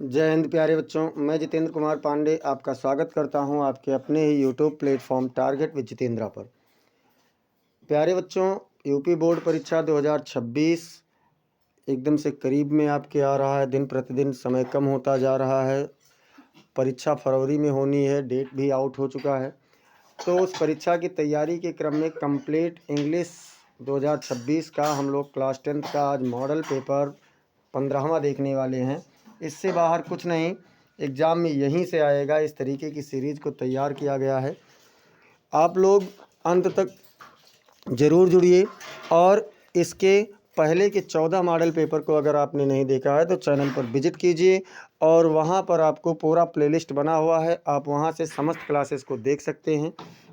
जय हिंद प्यारे बच्चों, मैं जितेंद्र कुमार पांडे आपका स्वागत करता हूं आपके अपने ही YouTube platform target with Jitendra पर। प्यारे बच्चों, यूपी बोर्ड परीक्षा 2026 एकदम से करीब में आपके आ रहा है। दिन प्रतिदिन समय कम होता जा रहा है। परीक्षा फरवरी में होनी है, डेट भी आउट हो चुका है। तो उस परीक्षा की तैयारी के क्रम में कंप्लीट इंग्लिश 2026 का हम लोग क्लास 10th का आज मॉडल पेपर 15वां देखने वाले हैं। इससे बाहर कुछ नहीं, एग्ज़ाम में यहीं से आएगा। इस तरीके की सीरीज़ को तैयार किया गया है। आप लोग अंत तक ज़रूर जुड़िए और इसके पहले के 14 मॉडल पेपर को अगर आपने नहीं देखा है तो चैनल पर विजिट कीजिए और वहां पर आपको पूरा प्लेलिस्ट बना हुआ है। आप वहां से समस्त क्लासेस को देख सकते हैं।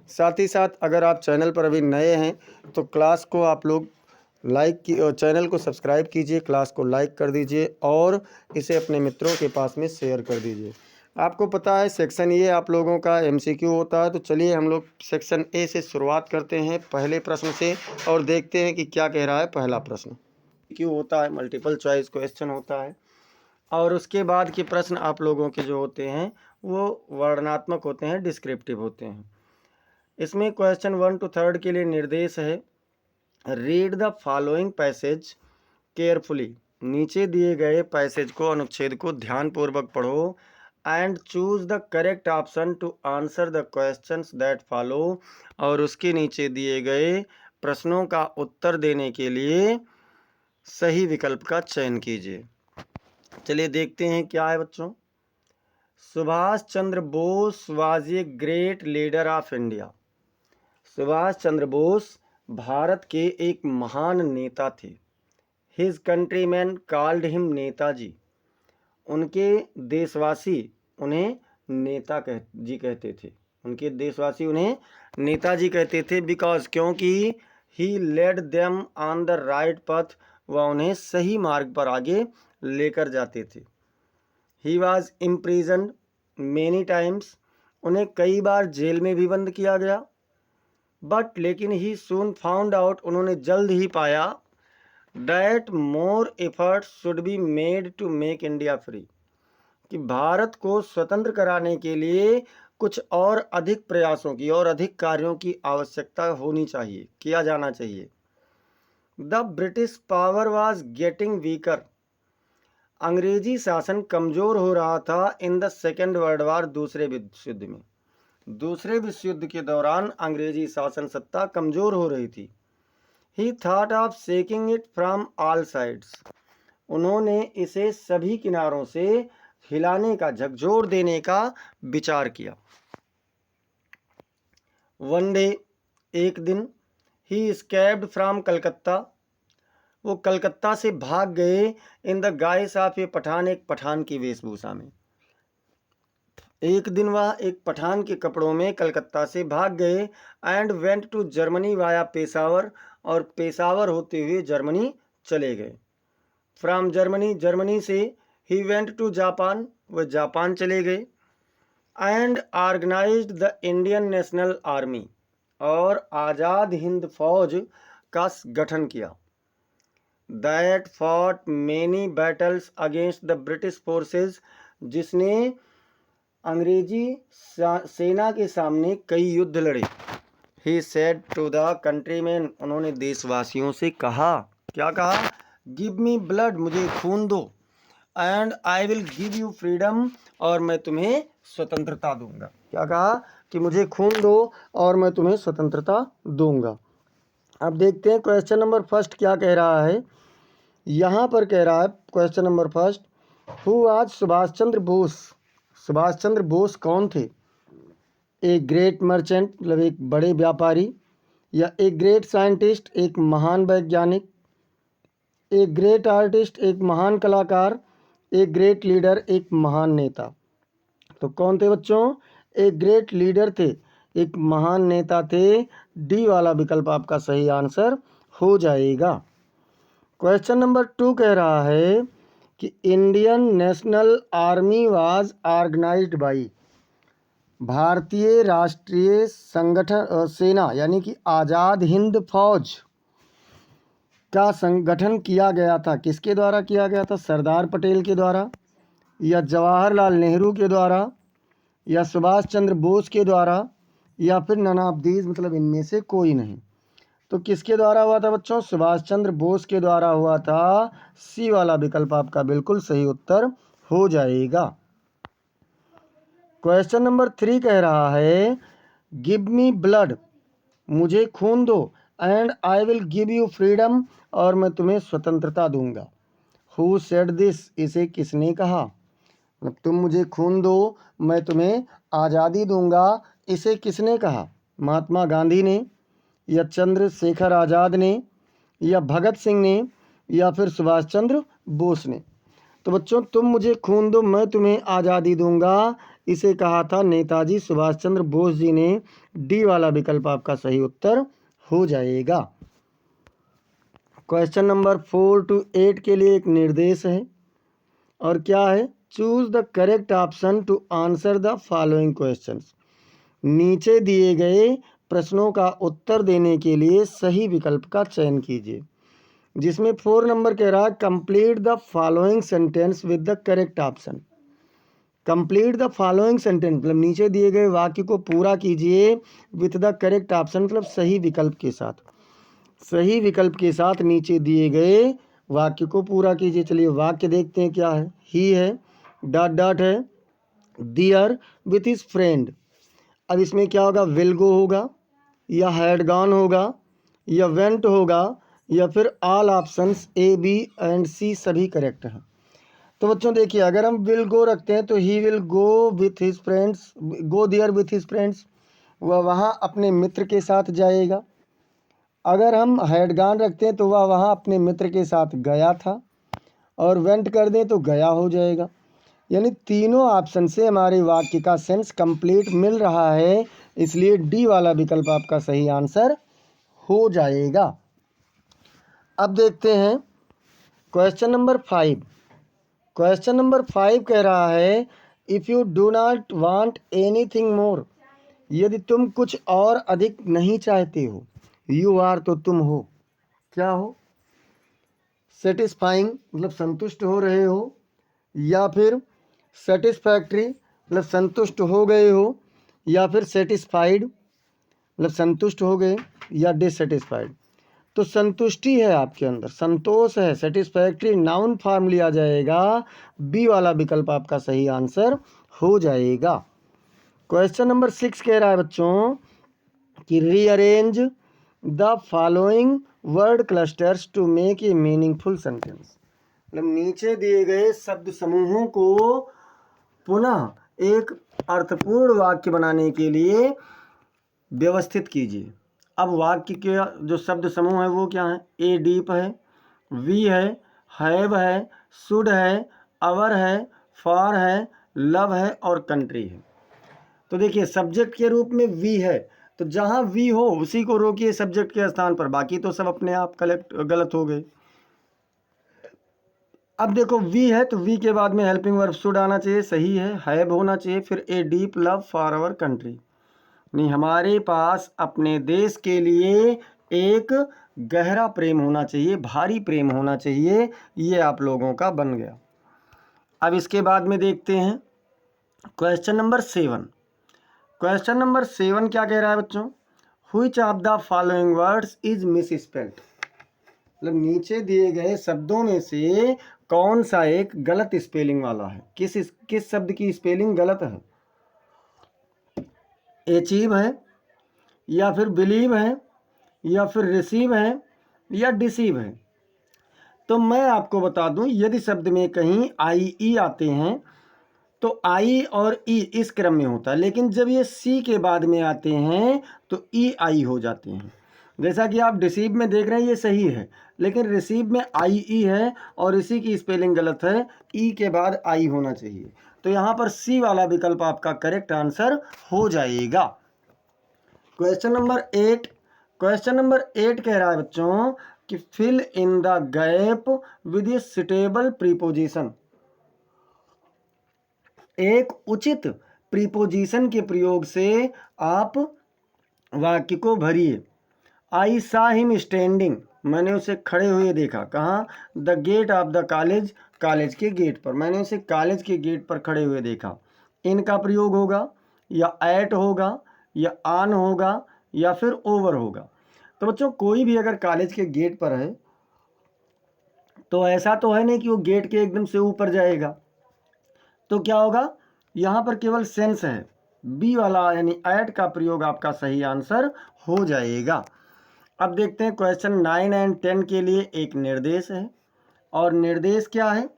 साथ ही साथ अगर आप चैनल पर अभी नए हैं तो क्लास को आप लोग चैनल को सब्सक्राइब कीजिए, क्लास को लाइक कर दीजिए और इसे अपने मित्रों के पास में शेयर कर दीजिए। आपको पता है सेक्शन ये आप लोगों का एमसीक्यू होता है। तो चलिए हम लोग सेक्शन ए से शुरुआत करते हैं पहले प्रश्न से और देखते हैं कि क्या कह रहा है पहला प्रश्न। क्यों होता है, मल्टीपल चॉइस क्वेश्चन होता है और उसके बाद के प्रश्न आप लोगों के जो होते हैं वो वर्णनात्मक होते हैं, डिस्क्रिप्टिव होते हैं। इसमें क्वेश्चन 1 to 3 के लिए निर्देश है, read the following passage carefully. नीचे दिए गए पैसेज को, अनुच्छेद को ध्यानपूर्वक पढ़ो and choose the correct option to answer the questions that follow. और उसके नीचे दिए गए प्रश्नों का उत्तर देने के लिए सही विकल्प का चयन कीजिए। चलिए देखते हैं क्या है बच्चों। Subhash Chandra Bose was a great leader of India. Subhash Chandra Bose Bharat के एक महान नेता थे। His countryman called him Netaji. उनके देशवासी उन्हें नेताजी कहते थे। उनके देशवासी उन्हें नेताजी कहते थे बिकॉज, क्योंकि he led them on the right path, वह उन्हें सही मार्ग पर आगे लेकर जाते थे। He was imprisoned many times. उन्हें कई बार जेल में भी बंद किया गया। बट लेकिन ही सून फाउंड आउट, उन्होंने जल्द ही पाया that more efforts should be made to make India free, कि भारत को स्वतंत्र कराने के लिए कुछ और अधिक प्रयासों की और अधिक कार्यों की आवश्यकता होनी चाहिए, किया जाना चाहिए। The British power was getting weaker. अंग्रेजी शासन कमजोर हो रहा था in the second world war, दूसरे विश्व युद्ध में। दूसरे विश्व युद्ध के दौरान अंग्रेजी शासन सत्ता कमजोर हो रही थी। ही thought of shaking it from all sides. उन्होंने इसे सभी किनारों से हिलाने का, झकझोर देने का विचार किया। वन डे, एक दिन, ही स्केप्ड फ्रॉम कलकत्ता। वो कलकत्ता से भाग गए इन द गाइस ऑफ ए पठान, एक पठान की वेशभूषा में। एक दिन वह एक पठान के कपड़ों में कलकत्ता से भाग गए and went to Germany via Peshawar, और पेशावर होते हुए जर्मनी चले गए। फ्रॉम जर्मनी, जर्मनी से ही वेंट टू जापान, वह जापान चले गए। And organized the Indian National Army, और आज़ाद हिंद फौज का गठन किया। That fought many battles against the British forces, जिसने अंग्रेजी सेना के सामने कई युद्ध लड़े। He said to the countryman, उन्होंने देशवासियों से कहा, क्या कहा? गिव मी ब्लड, मुझे खून दो, and I will give you freedom, और मैं तुम्हें स्वतंत्रता दूंगा। क्या कहा? कि मुझे खून दो और मैं तुम्हें स्वतंत्रता दूंगा। अब देखते हैं क्वेश्चन नंबर फर्स्ट क्या कह रहा है। यहाँ पर कह रहा है question number first, who was Subhash Chandra Bose. Subhash Chandra Bose कौन थे? एक ग्रेट मर्चेंट, मतलब एक बड़े व्यापारी, या एक ग्रेट साइंटिस्ट, एक महान वैज्ञानिक, एक ग्रेट आर्टिस्ट, एक महान कलाकार, एक ग्रेट लीडर, एक महान नेता। तो कौन थे बच्चों? एक ग्रेट लीडर थे, एक महान नेता थे। डी वाला विकल्प आपका सही आंसर हो जाएगा। क्वेश्चन नंबर 2 कह रहा है कि Indian National Army was organized by. भारतीय राष्ट्रीय संगठन सेना यानी कि आज़ाद हिंद फौज का संगठन किया गया था। किसके द्वारा किया गया था? सरदार पटेल के द्वारा। या जवाहरलाल नेहरू के द्वारा, या सुभाष चंद्र बोस के द्वारा, या फिर नन ऑफ दीज, मतलब इनमें से कोई नहीं। तो किसके द्वारा हुआ था बच्चों? सुभाष चंद्र बोस के द्वारा हुआ था। सी वाला विकल्प आपका बिल्कुल सही उत्तर हो जाएगा। क्वेश्चन नंबर 3 कह रहा है गिव मी ब्लड, मुझे खून दो, and I will give you freedom, और मैं तुम्हें स्वतंत्रता दूंगा। हु सेड दिस, इसे किसने कहा? मतलब तुम मुझे खून दो, मैं तुम्हें आज़ादी दूंगा, इसे किसने कहा? महात्मा गांधी ने, या चंद्रशेखर आज़ाद ने, या भगत सिंह ने, या फिर सुभाष चंद्र बोस ने। तो बच्चों तुम मुझे खून दो, मैं तुम्हें आज़ादी दूंगा, इसे कहा था नेताजी सुभाष चंद्र बोस जी ने। डी वाला विकल्प आपका सही उत्तर हो जाएगा। क्वेश्चन नंबर 4 to 8 के लिए एक निर्देश है, और क्या है? Choose the correct option to answer the following questions. नीचे दिए गए प्रश्नों का उत्तर देने के लिए सही विकल्प का चयन कीजिए। जिसमें 4 नंबर कह रहा है complete the following sentence with the correct option. Complete the following sentence मतलब नीचे दिए गए वाक्य को पूरा कीजिए विथ द करेक्ट ऑप्शन, मतलब सही विकल्प के साथ। सही विकल्प के साथ नीचे दिए गए वाक्य को पूरा कीजिए। चलिए वाक्य देखते हैं क्या है। ही है, डॉट डॉट है, दियर विथ हिज फ्रेंड। अब इसमें क्या होगा? विल गो होगा, या हैड गॉन होगा, या वेंट होगा, या फिर all options A B and C सभी करेक्ट हैं। तो बच्चों देखिए, अगर हम विल गो रखते हैं तो he will go with his friends, go there with his friends, वह वहाँ अपने मित्र के साथ जाएगा। अगर हम हैड गॉन रखते हैं तो वह वहाँ अपने मित्र के साथ गया था, और वेंट कर दें तो गया हो जाएगा। यानी तीनों ऑप्शन से हमारे वाक्य का सेंस कंप्लीट मिल रहा है, इसलिए डी वाला विकल्प आपका सही आंसर हो जाएगा। अब देखते हैं क्वेश्चन नंबर 5। क्वेश्चन नंबर 5 कह रहा है if you do not want anything more, यदि तुम कुछ और अधिक नहीं चाहते हो। यू आर तो तुम हो, क्या हो? सेटिस्फाइंग मतलब संतुष्ट हो रहे हो, या फिर सेटिस्फैक्ट्री मतलब संतुष्ट हो गए हो, या फिर सेटिस्फाइड मतलब संतुष्ट हो गए, या डिससेटिस्फाइड। तो संतुष्टि है आपके अंदर, संतोष है, सेटिस्फैक्ट्री नाउन फॉर्म लिया जाएगा। बी वाला विकल्प आपका सही आंसर हो जाएगा। क्वेश्चन नंबर 6 कह रहा है बच्चों कि rearrange the following word clusters to make a meaningful sentence. मतलब नीचे दिए गए शब्द समूहों को पुनः एक अर्थपूर्ण वाक्य बनाने के लिए व्यवस्थित कीजिए। अब वाक्य के जो शब्द समूह है वो क्या है? ए डीप है, वी है, हैव है, शुड है, अवर है, फॉर है, लव है, और कंट्री है। तो देखिए सब्जेक्ट के रूप में वी है, तो जहाँ वी हो उसी को रोकिए सब्जेक्ट के स्थान पर, बाकी तो सब अपने आप गलत हो गए। अब देखो वी है तो वी के बाद में हेल्पिंग वर्ब शुड आना चाहिए, सही है। हैव होना चाहिए, फिर a deep love for our country, नहीं हमारे पास अपने देश के लिए एक गहरा प्रेम होना चाहिए, भारी प्रेम होना चाहिए। ये आप लोगों का बन गया। अब इसके बाद में देखते हैं क्वेश्चन नंबर 7। क्वेश्चन नंबर 7 क्या कह रहा है बच्चों? Which of the following words is miss spelled. मतलब नीचे दिए गए शब्दों में से कौन सा एक गलत स्पेलिंग वाला है? किस शब्द की स्पेलिंग गलत है? अचीव है, या फिर बिलीव है, या फिर रिसीव है, या डिसीव है। तो मैं आपको बता दूं, यदि शब्द में कहीं आई ई आते हैं तो आई और ई इस क्रम में होता है, लेकिन जब ये सी के बाद में आते हैं तो ई आई हो जाते हैं। जैसा कि आप डिसीव में देख रहे हैं, ये सही है, लेकिन रिसीव में आई ई है और इसी की स्पेलिंग गलत है, ई के बाद आई होना चाहिए। तो यहाँ पर सी वाला विकल्प आपका करेक्ट आंसर हो जाएगा। Question number 8। क्वेश्चन नंबर 8 कह रहा है बच्चों कि fill in the gap with a suitable preposition. एक उचित प्रीपोजिशन के प्रयोग से आप वाक्य को भरिए। आई सा हिम स्टैंडिंग, मैंने उसे खड़े हुए देखा। कहाँ? The gate of the college college के गेट पर, मैंने उसे कॉलेज के गेट पर खड़े हुए देखा। इन का प्रयोग होगा या एट होगा या ऑन होगा या फिर ओवर होगा। तो बच्चों कोई भी अगर कॉलेज के गेट पर है तो ऐसा तो है नहीं कि वो गेट के एकदम से ऊपर जाएगा, तो क्या होगा, यहाँ पर केवल सेंस है, बी वाला यानी एट का प्रयोग आपका सही आंसर हो जाएगा। अब देखते हैं क्वेश्चन 9 एंड 10 के लिए एक निर्देश है, और निर्देश क्या है,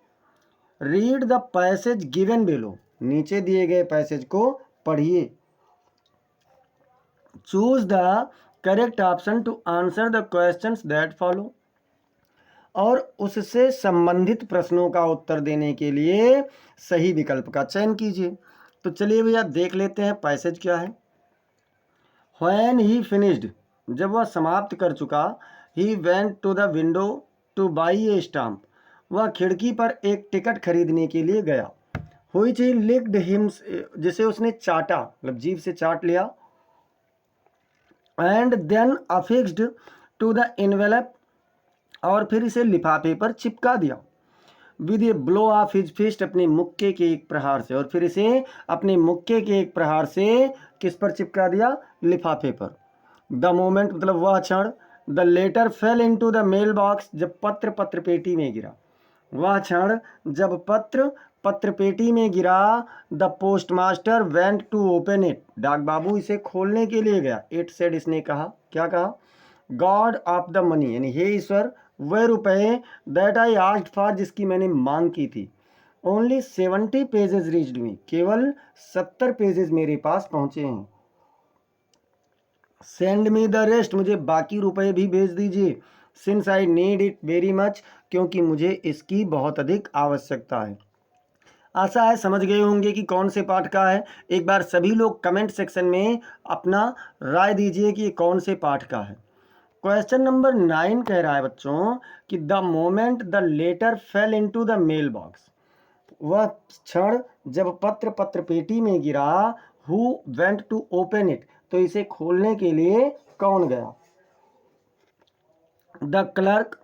read the passage given below, नीचे दिए गए पैसेज को पढ़िए। Choose the correct option to answer the questions that follow, और उससे संबंधित प्रश्नों का उत्तर देने के लिए सही विकल्प का चयन कीजिए। तो चलिए भैया देख लेते हैं पैसेज क्या है। When he finished, जब वह समाप्त कर चुका, he went to the window to buy a stamp, वह खिड़की पर एक टिकट खरीदने के लिए गया। Which he licked him, जिसे उसने चाटा, मतलब जीभ से चाट लिया। And then affixed to the envelope, और फिर इसे लिफाफे पर चिपका दिया। With a blow of his fist, अपने मुक्के के एक प्रहार से, और फिर इसे अपने मुक्के के एक प्रहार से किस पर चिपका दिया, लिफाफे पर। द मोमेंट मतलब वह क्षण, the letter fell into the mail box, जब पत्र पेटी में गिरा, वह क्षण जब पत्र पेटी में गिरा। The postmaster went to open it, डाक बाबू इसे खोलने के लिए गया। इट सेड, इसने कहा, क्या कहा, गॉड ऑफ द मनी, यानी हे ईश्वर वह रुपए दैट आई आस्क्ड फॉर, जिसकी मैंने मांग की थी। ओनली 70 पेजेस रीच्ड मी, केवल 70 पेजेस मेरे पास पहुंचे हैं। सेंड मी द रेस्ट, मुझे बाकी रुपए भी भेज दीजिए। Since I need it very much, क्योंकि मुझे इसकी बहुत अधिक आवश्यकता है। आशा है समझ गए होंगे कि कौन से पाठ का है। एक बार सभी लोग कमेंट सेक्शन में अपना राय दीजिए कि ये कौन से पाठ का है। क्वेश्चन नंबर 9 कह रहा है बच्चों कि the moment the letter fell into the mail box, वह क्षण जब पत्र पेटी में गिरा। Who went to open it, तो इसे खोलने के लिए कौन गया, द क्लर्क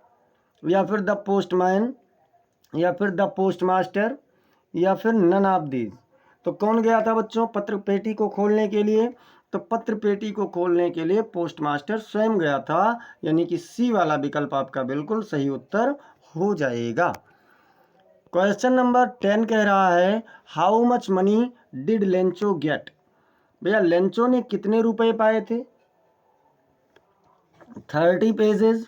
या फिर द पोस्टमैन या फिर द पोस्टमास्टर या फिर नन ऑफ दीज। तो कौन गया था बच्चों पत्र पेटी को खोलने के लिए, तो पत्र पेटी को खोलने के लिए पोस्टमास्टर स्वयं गया था, यानी कि सी वाला विकल्प आपका बिल्कुल सही उत्तर हो जाएगा। क्वेश्चन नंबर 10 कह रहा है how much money did Lencho get, भैया लेंचो ने कितने रुपए पाए थे, 30 पेजेस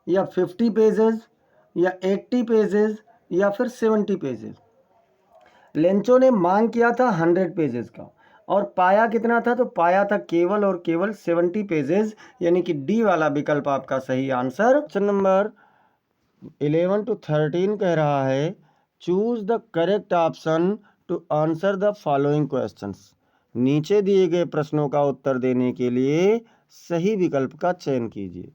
या 50 पेजेस या 80 पेजेस या फिर 70 पेजेस। लेंचो ने मांग किया था 100 पेजेस का, और पाया कितना था, तो पाया था केवल और केवल 70 पेजेस, यानी कि डी वाला विकल्प आपका सही आंसर। क्वेश्चन नंबर 11 to 13 कह रहा है choose the correct option to answer the following questions, नीचे दिए गए प्रश्नों का उत्तर देने के लिए सही विकल्प का चयन कीजिए।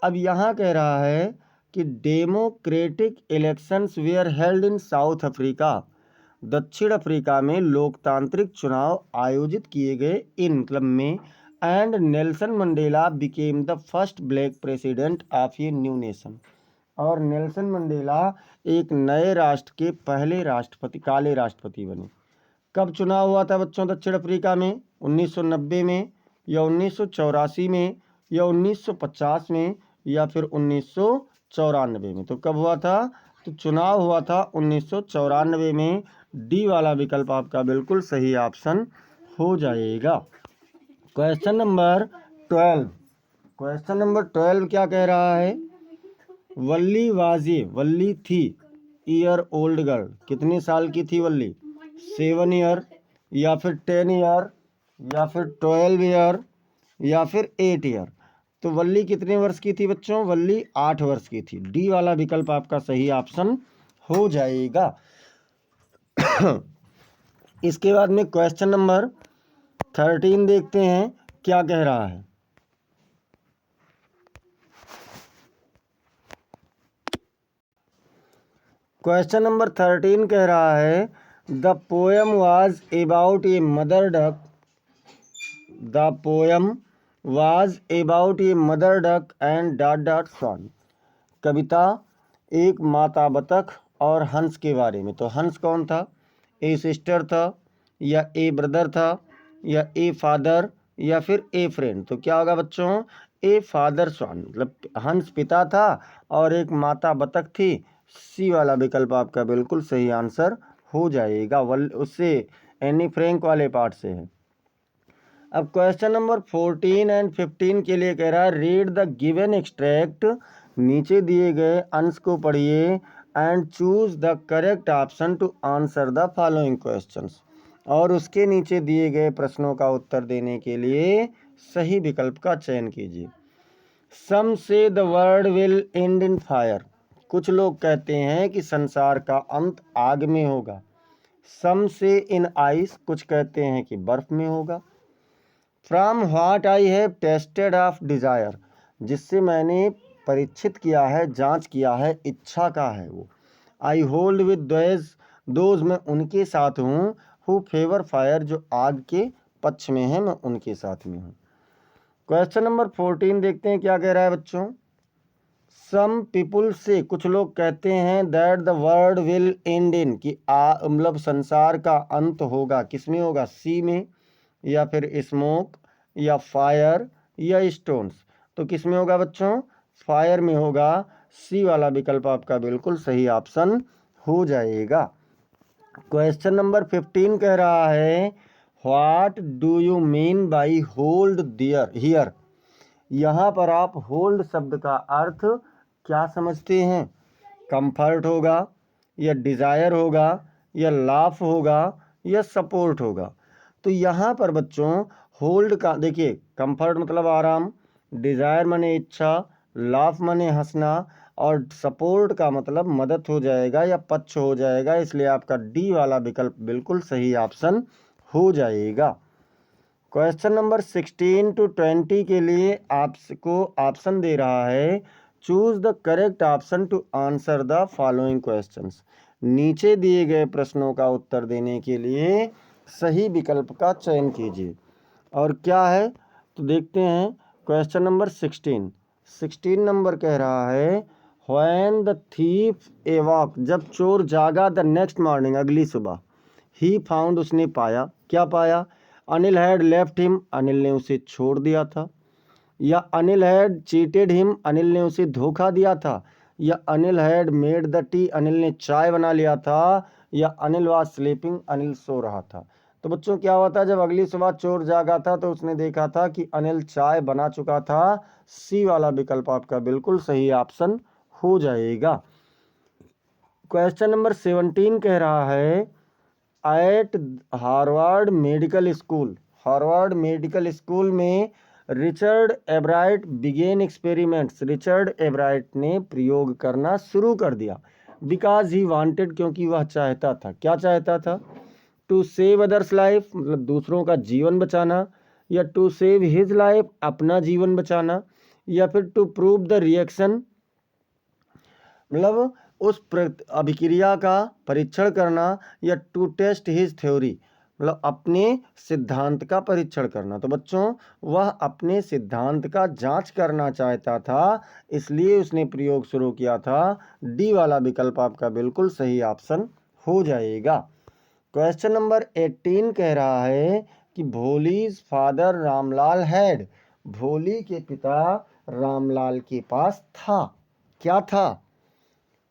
अब यहाँ कह रहा है कि democratic elections where held in south Africa, दक्षिण अफ्रीका में लोकतांत्रिक चुनाव आयोजित किए गए इन क्लब में, and Nelson Mandela became the first black president of a new nation, और नेल्सन मंडेला एक नए राष्ट्र के पहले राष्ट्रपति, काले राष्ट्रपति बने। कब चुनाव हुआ था बच्चों दक्षिण अफ्रीका में, 1990 में या 1984 में या 1950 में या फिर 1994 में। तो कब हुआ था, तो चुनाव हुआ था 1994 में। डी वाला विकल्प आपका बिल्कुल सही ऑप्शन हो जाएगा। क्वेश्चन नंबर 12, क्वेश्चन नंबर 12 क्या कह रहा है, वल्ली वाजी, वल्ली थी ईयर ओल्ड गर्ल, कितने साल की थी वल्ली, 7 ईयर या फिर 10 ईयर या फिर 12 ईयर या फिर 8 ईयर। तो वल्ली कितने वर्ष की थी बच्चों, वल्ली 8 वर्ष की थी। डी वाला विकल्प आपका सही ऑप्शन हो जाएगा। इसके बाद में क्वेश्चन नंबर 13 देखते हैं क्या कह रहा है। क्वेश्चन नंबर 13 कह रहा है the poem was about a mother duck, the poem was about a mother duck and dot dot son, कविता एक माता बतख और हंस के बारे में। तो हंस कौन था? ए सिस्टर था, या ए ब्रदर था, या ए फादर, या फिर ए फ्रेंड? तो क्या होगा बच्चों? ए फादर स्वान, मतलब हंस पिता था और एक माता बतख थी। सी वाला विकल्प आपका बिल्कुल सही आंसर हो जाएगा। उससे एनी फ्रैंक वाले पार्ट से है। अब क्वेश्चन नंबर 14 एंड 15 के लिए कह रहा है रीड द गिवन एक्सट्रैक्ट, नीचे दिए गए अंश को पढ़िए and choose the correct option to answer the following questions, और उसके नीचे दिए गए प्रश्नों का उत्तर देने के लिए सही विकल्प का चयन कीजिए। सम से the world will and in fire, कुछ लोग कहते हैं कि संसार का अंत आग में होगा। सम से इन आइस, कुछ कहते हैं कि बर्फ में होगा। From what I have tested of desire, जिससे मैंने परीक्षित किया है, जांच किया है, इच्छा का है वो। आई होल्ड विद दोज मैं उनके साथ हूँ, हु फेवर फायर, जो आग के पक्ष में है, मैं उनके साथ में हूँ। क्वेश्चन नंबर 14 देखते हैं क्या कह रहा है बच्चों। सम पीपुल से, कुछ लोग कहते हैं that the world will and in, कि मतलब संसार का अंत होगा, किसमें होगा? सी में, या फिर स्मोक, या फायर, या स्टोन्स। तो किस में होगा बच्चों? फायर में होगा। सी वाला विकल्प आपका बिल्कुल सही ऑप्शन हो जाएगा। क्वेश्चन नंबर 15 कह रहा है what do you mean by hold dear here, यहाँ पर आप होल्ड शब्द का अर्थ क्या समझते हैं? कंफर्ट होगा, या डिज़ायर होगा, या लाफ होगा, या सपोर्ट होगा? तो यहाँ पर बच्चों होल्ड का देखिए, कंफर्ट मतलब आराम, डिज़ायर माने इच्छा, लाफ माने हंसना, और सपोर्ट का मतलब मदद हो जाएगा या पक्ष हो जाएगा। इसलिए आपका डी वाला विकल्प बिल्कुल सही ऑप्शन हो जाएगा। क्वेश्चन नंबर 16 टू 20 के लिए आपको ऑप्शन दे रहा है choose the correct option to answer the following questions, नीचे दिए गए प्रश्नों का उत्तर देने के लिए सही विकल्प का चयन कीजिए। और क्या है तो देखते हैं। क्वेश्चन नंबर 16 नंबर कह रहा है व्हेन द थीफ एवॉक, जब चोर जागा, द नेक्स्ट मॉर्निंग, अगली सुबह, ही फाउंड, उसने पाया, क्या पाया? Anil had left him, Anil ने उसे छोड़ दिया था, या Anil had cheated him, Anil ने उसे धोखा दिया था, या Anil had made the T, Anil ने चाय बना लिया था, या अनिल वाज स्लीपिंग, अनिल सो रहा था। तो बच्चों क्या हुआ था? जब अगली सुबह चोर जागा था तो उसने देखा था कि अनिल चाय बना चुका था। सी वाला विकल्प आपका बिल्कुल सही ऑप्शन हो जाएगा। क्वेश्चन नंबर 17 कह रहा है at Harvard medical school, Harvard medical school में Richard Ebright began experiments, Richard Ebright ने प्रयोग करना शुरू कर दिया। बिकॉज ही वांटेड, क्योंकि वह चाहता था, क्या चाहता था? टू सेव अदर्स लाइफ, मतलब दूसरों का जीवन बचाना, या टू सेव हिज लाइफ, अपना जीवन बचाना, या फिर टू प्रूव द रिएक्शन, मतलब उस अभिक्रिया का परीक्षण करना, या टू टेस्ट हिज थ्योरी, मतलब अपने सिद्धांत का परीक्षण करना। तो बच्चों वह अपने सिद्धांत का जांच करना चाहता था, इसलिए उसने प्रयोग शुरू किया था। डी वाला विकल्प आपका बिल्कुल सही ऑप्शन हो जाएगा। क्वेश्चन नंबर 18 कह रहा है कि भोलीज फादर रामलाल हैड, भोली के पिता रामलाल के पास था, क्या था?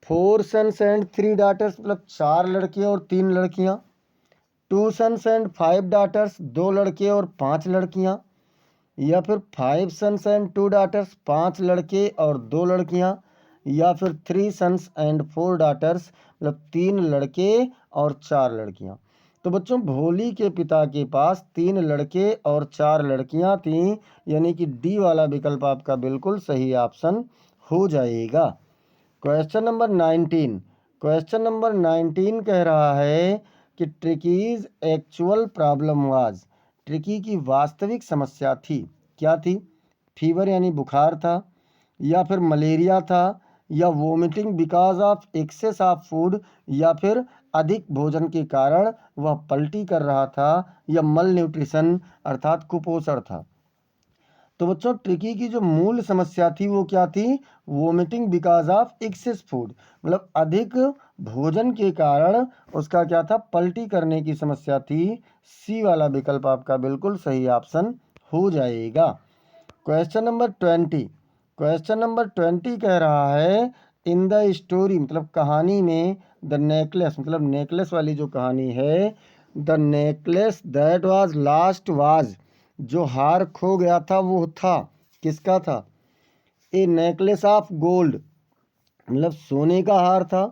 4 सन्स एंड 3 डाटर्स, मतलब 4 लड़के और 3 लड़कियां। 2 सन्स एंड 5 डाटर्स, 2 लड़के और 5 लड़कियां। या फिर 5 सन्स एंड 2 डाटर्स, 5 लड़के और 2 लड़कियां। या फिर 3 सन्स एंड 4 डाटर्स, मतलब 3 लड़के और 4 लड़कियां। तो बच्चों भोली के पिता के पास 3 लड़के और 4 लड़कियां थीं, यानी कि डी वाला विकल्प आपका बिल्कुल सही ऑप्शन हो जाएगा। क्वेश्चन नंबर 19, क्वेश्चन नंबर 19 कह रहा है कि ट्रिकीज एक्चुअल प्रॉब्लम वाज, ट्रिकी की वास्तविक समस्या थी, क्या थी? फीवर यानी बुखार था, या फिर मलेरिया था, या vomiting because of excess of food, या फिर अधिक भोजन के कारण वह पलटी कर रहा था, या मल न्यूट्रिशन अर्थात कुपोषण था। तो बच्चों ट्रिकी की जो मूल समस्या थी वो क्या थी? Vomiting because of excess food, मतलब अधिक भोजन के कारण उसका क्या था, पलटी करने की समस्या थी। सी वाला विकल्प आपका बिल्कुल सही ऑप्शन हो जाएगा। क्वेश्चन नंबर 20, क्वेश्चन नंबर 20 कह रहा है इन द स्टोरी, मतलब कहानी में, द नेकलेस, मतलब नेकलेस वाली जो कहानी है, the necklace that was last was, जो हार खो गया था वो था, किसका था? ए नेकलेस ऑफ गोल्ड, मतलब सोने का हार था,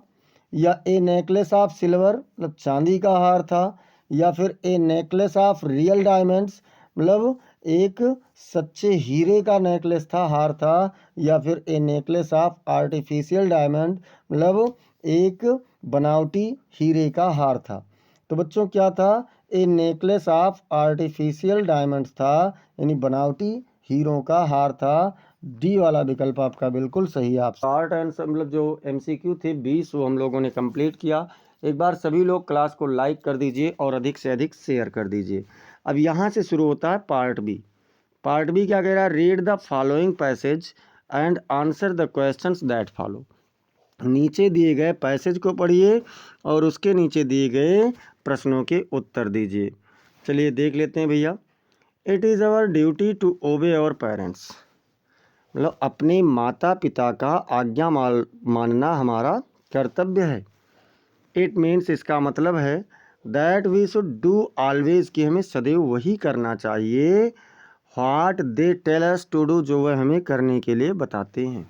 या ए नेकलेस ऑफ सिल्वर, मतलब चांदी का हार था, या फिर ए नेकलेस ऑफ रियल डायमंड्स, मतलब एक सच्चे हीरे का नेकलेस था, हार था, या फिर ए नेकलेस ऑफ आर्टिफिशियल डायमंड, मतलब एक बनावटी हीरे का हार था। तो बच्चों क्या था, ए नेकलेस ऑफ आर्टिफिशियल डायमंड्स था, यानी बनावटी हीरों का हार था। डी वाला विकल्प आपका बिल्कुल सही। आप शार्ट आंसर, मतलब जो एमसीक्यू थे 20, वो हम लोगों ने कंप्लीट किया। एक बार सभी लोग क्लास को लाइक कर दीजिए और अधिक से अधिक शेयर कर दीजिए। अब यहाँ से शुरू होता है पार्ट बी। पार्ट बी क्या कह रहा है, read the following passage and answer the questions that follow. नीचे दिए गए पैसेज को पढ़िए और उसके नीचे दिए गए प्रश्नों के उत्तर दीजिए। चलिए देख लेते हैं भैया। It is our duty to obey our parents, मतलब अपने माता पिता का आज्ञा मानना हमारा कर्तव्य है। इट मीन्स, इसका मतलब है that we should do always, कि हमें सदैव वही करना चाहिए what they tell us to do, जो वह हमें करने के लिए बताते हैं।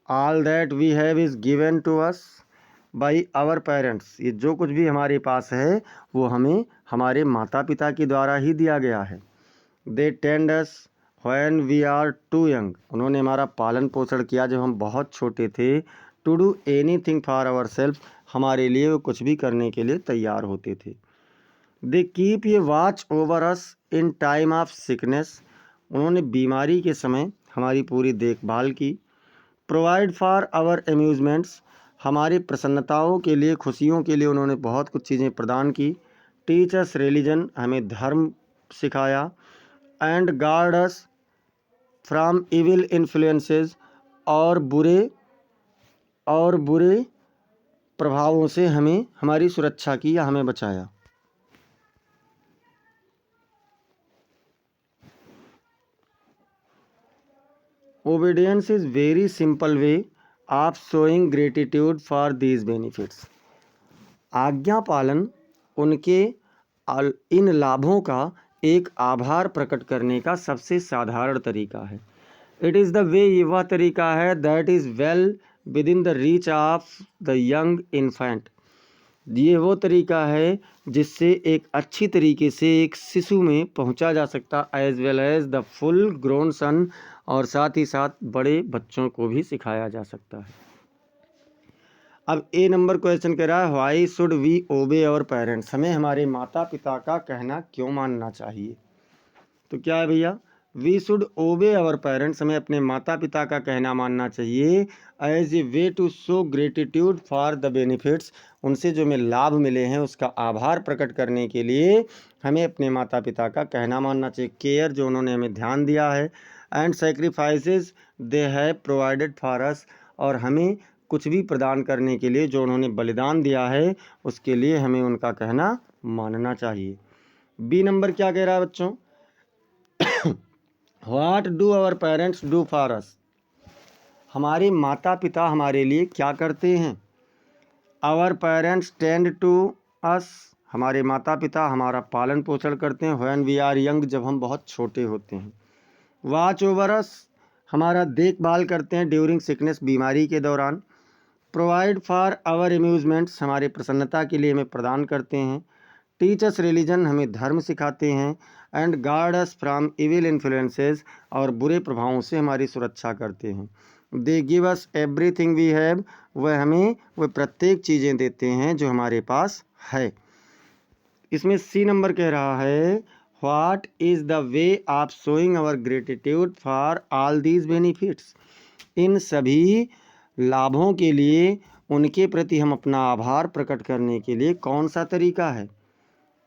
All that we have is given to us by our parents, ये जो कुछ भी हमारे पास है वो हमें हमारे माता पिता के द्वारा ही दिया गया है। They tend us when we are too young, उन्होंने हमारा पालन पोषण किया जब हम बहुत छोटे थे। To do anything for our self, हमारे लिए वो कुछ भी करने के लिए तैयार होते थे। दे कीप ये watch over us in time of sickness, उन्होंने बीमारी के समय हमारी पूरी देखभाल की। प्रोवाइड फॉर आवर अम्यूजमेंट्स, हमारी प्रसन्नताओं के लिए, खुशियों के लिए उन्होंने बहुत कुछ चीज़ें प्रदान की। टीच अस रिलीजन, हमें धर्म सिखाया। And guard us from evil influences, और बुरे प्रभावों से हमें, हमारी सुरक्षा की या हमें बचाया। Obedience is very simple way of showing gratitude for these benefits, आज्ञा पालन उनके इन लाभों का एक आभार प्रकट करने का सबसे साधारण तरीका है। इट इज़ द वे, ये वह तरीका है that is well with in the reach of the young infant, ये वो तरीका है जिससे एक अच्छी तरीके से एक शिशु में पहुंचा जा सकता, as well as the full grown son, और साथ ही साथ बड़े बच्चों को भी सिखाया जा सकता है। अब ए नंबर क्वेश्चन कह रहा है why should we obey our parents, हमें हमारे माता पिता का कहना क्यों मानना चाहिए। तो क्या है भैया, we should obey our parents, हमें अपने माता पिता का कहना मानना चाहिए as a way to show gratitude for the benefits, उनसे जो हमें लाभ मिले हैं उसका आभार प्रकट करने के लिए हमें अपने माता पिता का कहना मानना चाहिए। केयर, जो उन्होंने हमें ध्यान दिया है। And sacrifices they have provided for us, और हमें कुछ भी प्रदान करने के लिए जो उन्होंने बलिदान दिया है उसके लिए हमें उनका कहना मानना चाहिए। बी नंबर क्या कह रहा है बच्चों, what do our parents do for us, हमारे माता पिता हमारे लिए क्या करते हैं। Our parents tend to us, हमारे माता पिता हमारा पालन पोषण करते हैं। व्हेन वी आर यंग, जब हम बहुत छोटे होते हैं। वॉच ओवर अस, हमारा देखभाल करते हैं ड्यूरिंग सिकनेस, बीमारी के दौरान। प्रोवाइड फॉर आवर अम्यूजमेंट्स, हमारे प्रसन्नता के लिए हमें प्रदान करते हैं। टीच अस रिलीजन, हमें धर्म सिखाते हैं। And guard us from evil influences, और बुरे प्रभावों से हमारी सुरक्षा करते हैं। They give us everything we have, वह प्रत्येक चीज़ें देते हैं जो हमारे पास है। इसमें सी नंबर कह रहा है what is the way of showing our gratitude for all these benefits, इन सभी लाभों के लिए उनके प्रति हम अपना आभार प्रकट करने के लिए कौन सा तरीका है।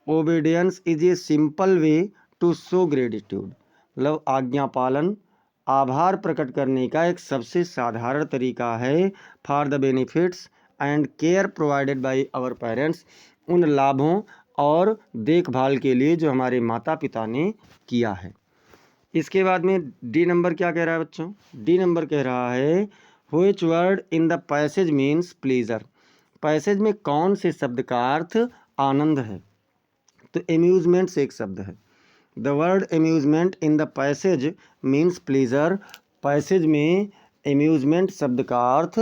Obedience is a simple way to show gratitude, मतलब आज्ञा पालन आभार प्रकट करने का एक सबसे साधारण तरीका है। For the benefits and care provided by our parents, उन लाभों और देखभाल के लिए जो हमारे माता पिता ने किया है। इसके बाद में डी नंबर क्या कह रहा है बच्चों? डी नंबर कह रहा है which word in the passage means pleaser. Passage में कौन से शब्द का अर्थ आनंद है? तो एम्यूजमेंट से एक शब्द है। The word amusement in the passage means pleaser. Passage में एम्यूजमेंट शब्द का अर्थ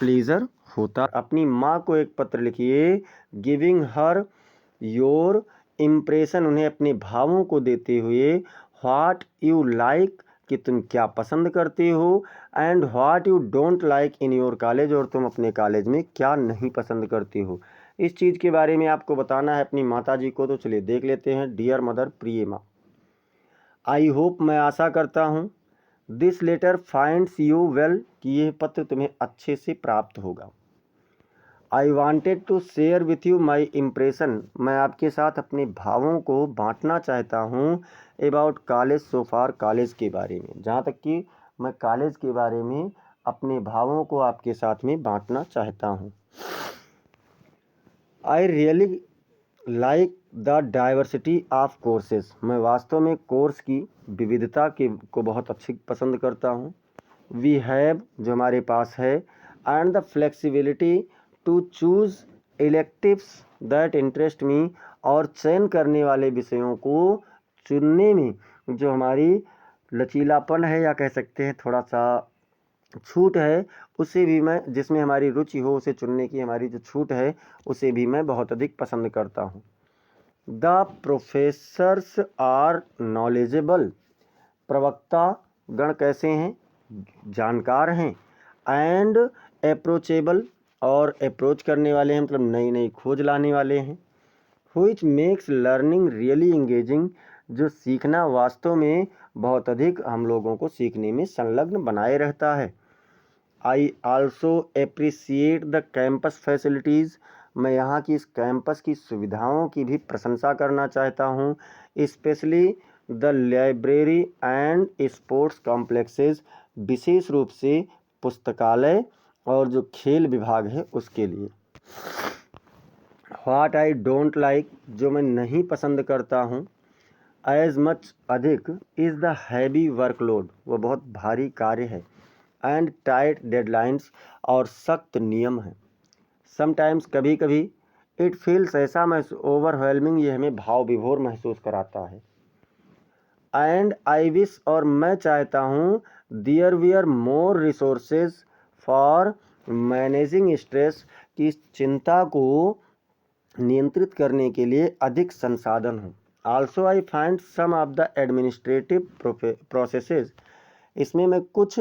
प्लीजर होता। अपनी माँ को एक पत्र लिखिए, गिविंग हर योर इम्प्रेशन, उन्हें अपने भावों को देते हुए, व्हाट यू लाइक, कि तुम क्या पसंद करते हो, and what you don't like in your college, और तुम अपने कॉलेज में क्या नहीं पसंद करते हो। इस चीज़ के बारे में आपको बताना है अपनी माता जी को। तो चलिए देख लेते हैं। डियर मदर, प्रिय माँ, आई होप, मैं आशा करता हूँ, this letter finds you well, कि यह पत्र तुम्हें अच्छे से प्राप्त होगा। I wanted to share with you my impression, मैं आपके साथ अपने भावों को बांटना चाहता हूँ, about college so far, college के बारे में, जहाँ तक कि मैं कॉलेज के बारे में अपने भावों को आपके साथ में बांटना चाहता हूँ। I really like the diversity of courses, मैं वास्तव में कोर्स की विविधता को बहुत अच्छी पसंद करता हूँ। वी हैव, जो हमारे पास है, and the flexibility to choose electives that interest me, और चयन करने वाले विषयों को चुनने में जो हमारी लचीलापन है, या कह सकते हैं थोड़ा सा छूट है, उसे भी मैं, जिसमें हमारी रुचि हो, उसे चुनने की हमारी जो छूट है, उसे भी मैं बहुत अधिक पसंद करता हूँ। द प्रोफेसर्स आर नॉलेजेबल, प्रवक्ता गण कैसे हैं? जानकार हैं। एंड अप्रोचेबल, और अप्रोच करने वाले हैं, मतलब नई नई खोज लाने वाले हैं। Which makes learning really engaging, जो सीखना वास्तव में बहुत अधिक हम लोगों को सीखने में संलग्न बनाए रहता है। I also appreciate the campus facilities, मैं यहाँ की इस कैंपस की सुविधाओं की भी प्रशंसा करना चाहता हूँ। Specially the library and sports complexes, विशेष रूप से पुस्तकालय और जो खेल विभाग है उसके लिए। व्हाट आई डोंट लाइक, जो मैं नहीं पसंद करता हूँ, एज मच, अधिक, इज़ द हैवी वर्कलोड, वह बहुत भारी कार्य है, एंड टाइट डेडलाइंस, और सख्त नियम हैं। समटाइम्स, कभी कभी, इट फील्स, ऐसा ओवरवेलमिंग, ये हमें भाव विभोर महसूस कराता है। एंड आई विश, और मैं चाहता हूँ, there were more resources for managing stress, कि इस चिंता को नियंत्रित करने के लिए अधिक संसाधन हों। Also I find some of the administrative processes, इसमें मैं कुछ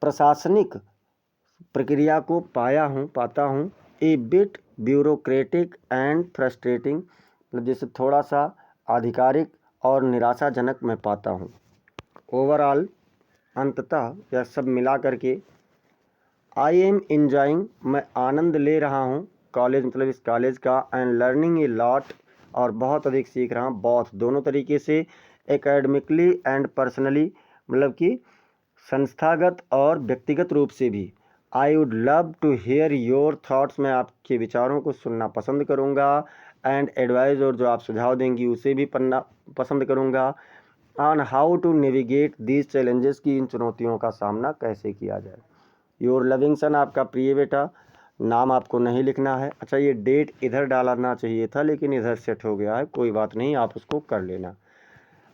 प्रशासनिक प्रक्रिया को पाता हूँ, a bit bureaucratic and frustrating, मतलब जैसे थोड़ा सा आधिकारिक और निराशाजनक मैं पाता हूँ। ओवरऑल, अंततः यह सब मिला करके, आई एम इंजॉइंग, मैं आनंद ले रहा हूँ, कॉलेज, मतलब इस कॉलेज का, एंड लर्निंग ए लॉट, और बहुत अधिक सीख रहा हूँ, बहुत, दोनों तरीके से, एकेडमिकली एंड पर्सनली, मतलब कि संस्थागत और व्यक्तिगत रूप से भी। I would love to hear your thoughts, मैं आपके विचारों को सुनना पसंद करूँगा, एंड एडवाइस, और जो आप सुझाव देंगी उसे भी पढ़ना पसंद करूँगा, on how to navigate these challenges, की इन चुनौतियों का सामना कैसे किया जाए। योर लविंग सन, आपका प्रिय बेटा, नाम आपको नहीं लिखना है। अच्छा, ये डेट इधर डालना चाहिए था, लेकिन इधर सेट हो गया है, कोई बात नहीं, आप उसको कर लेना।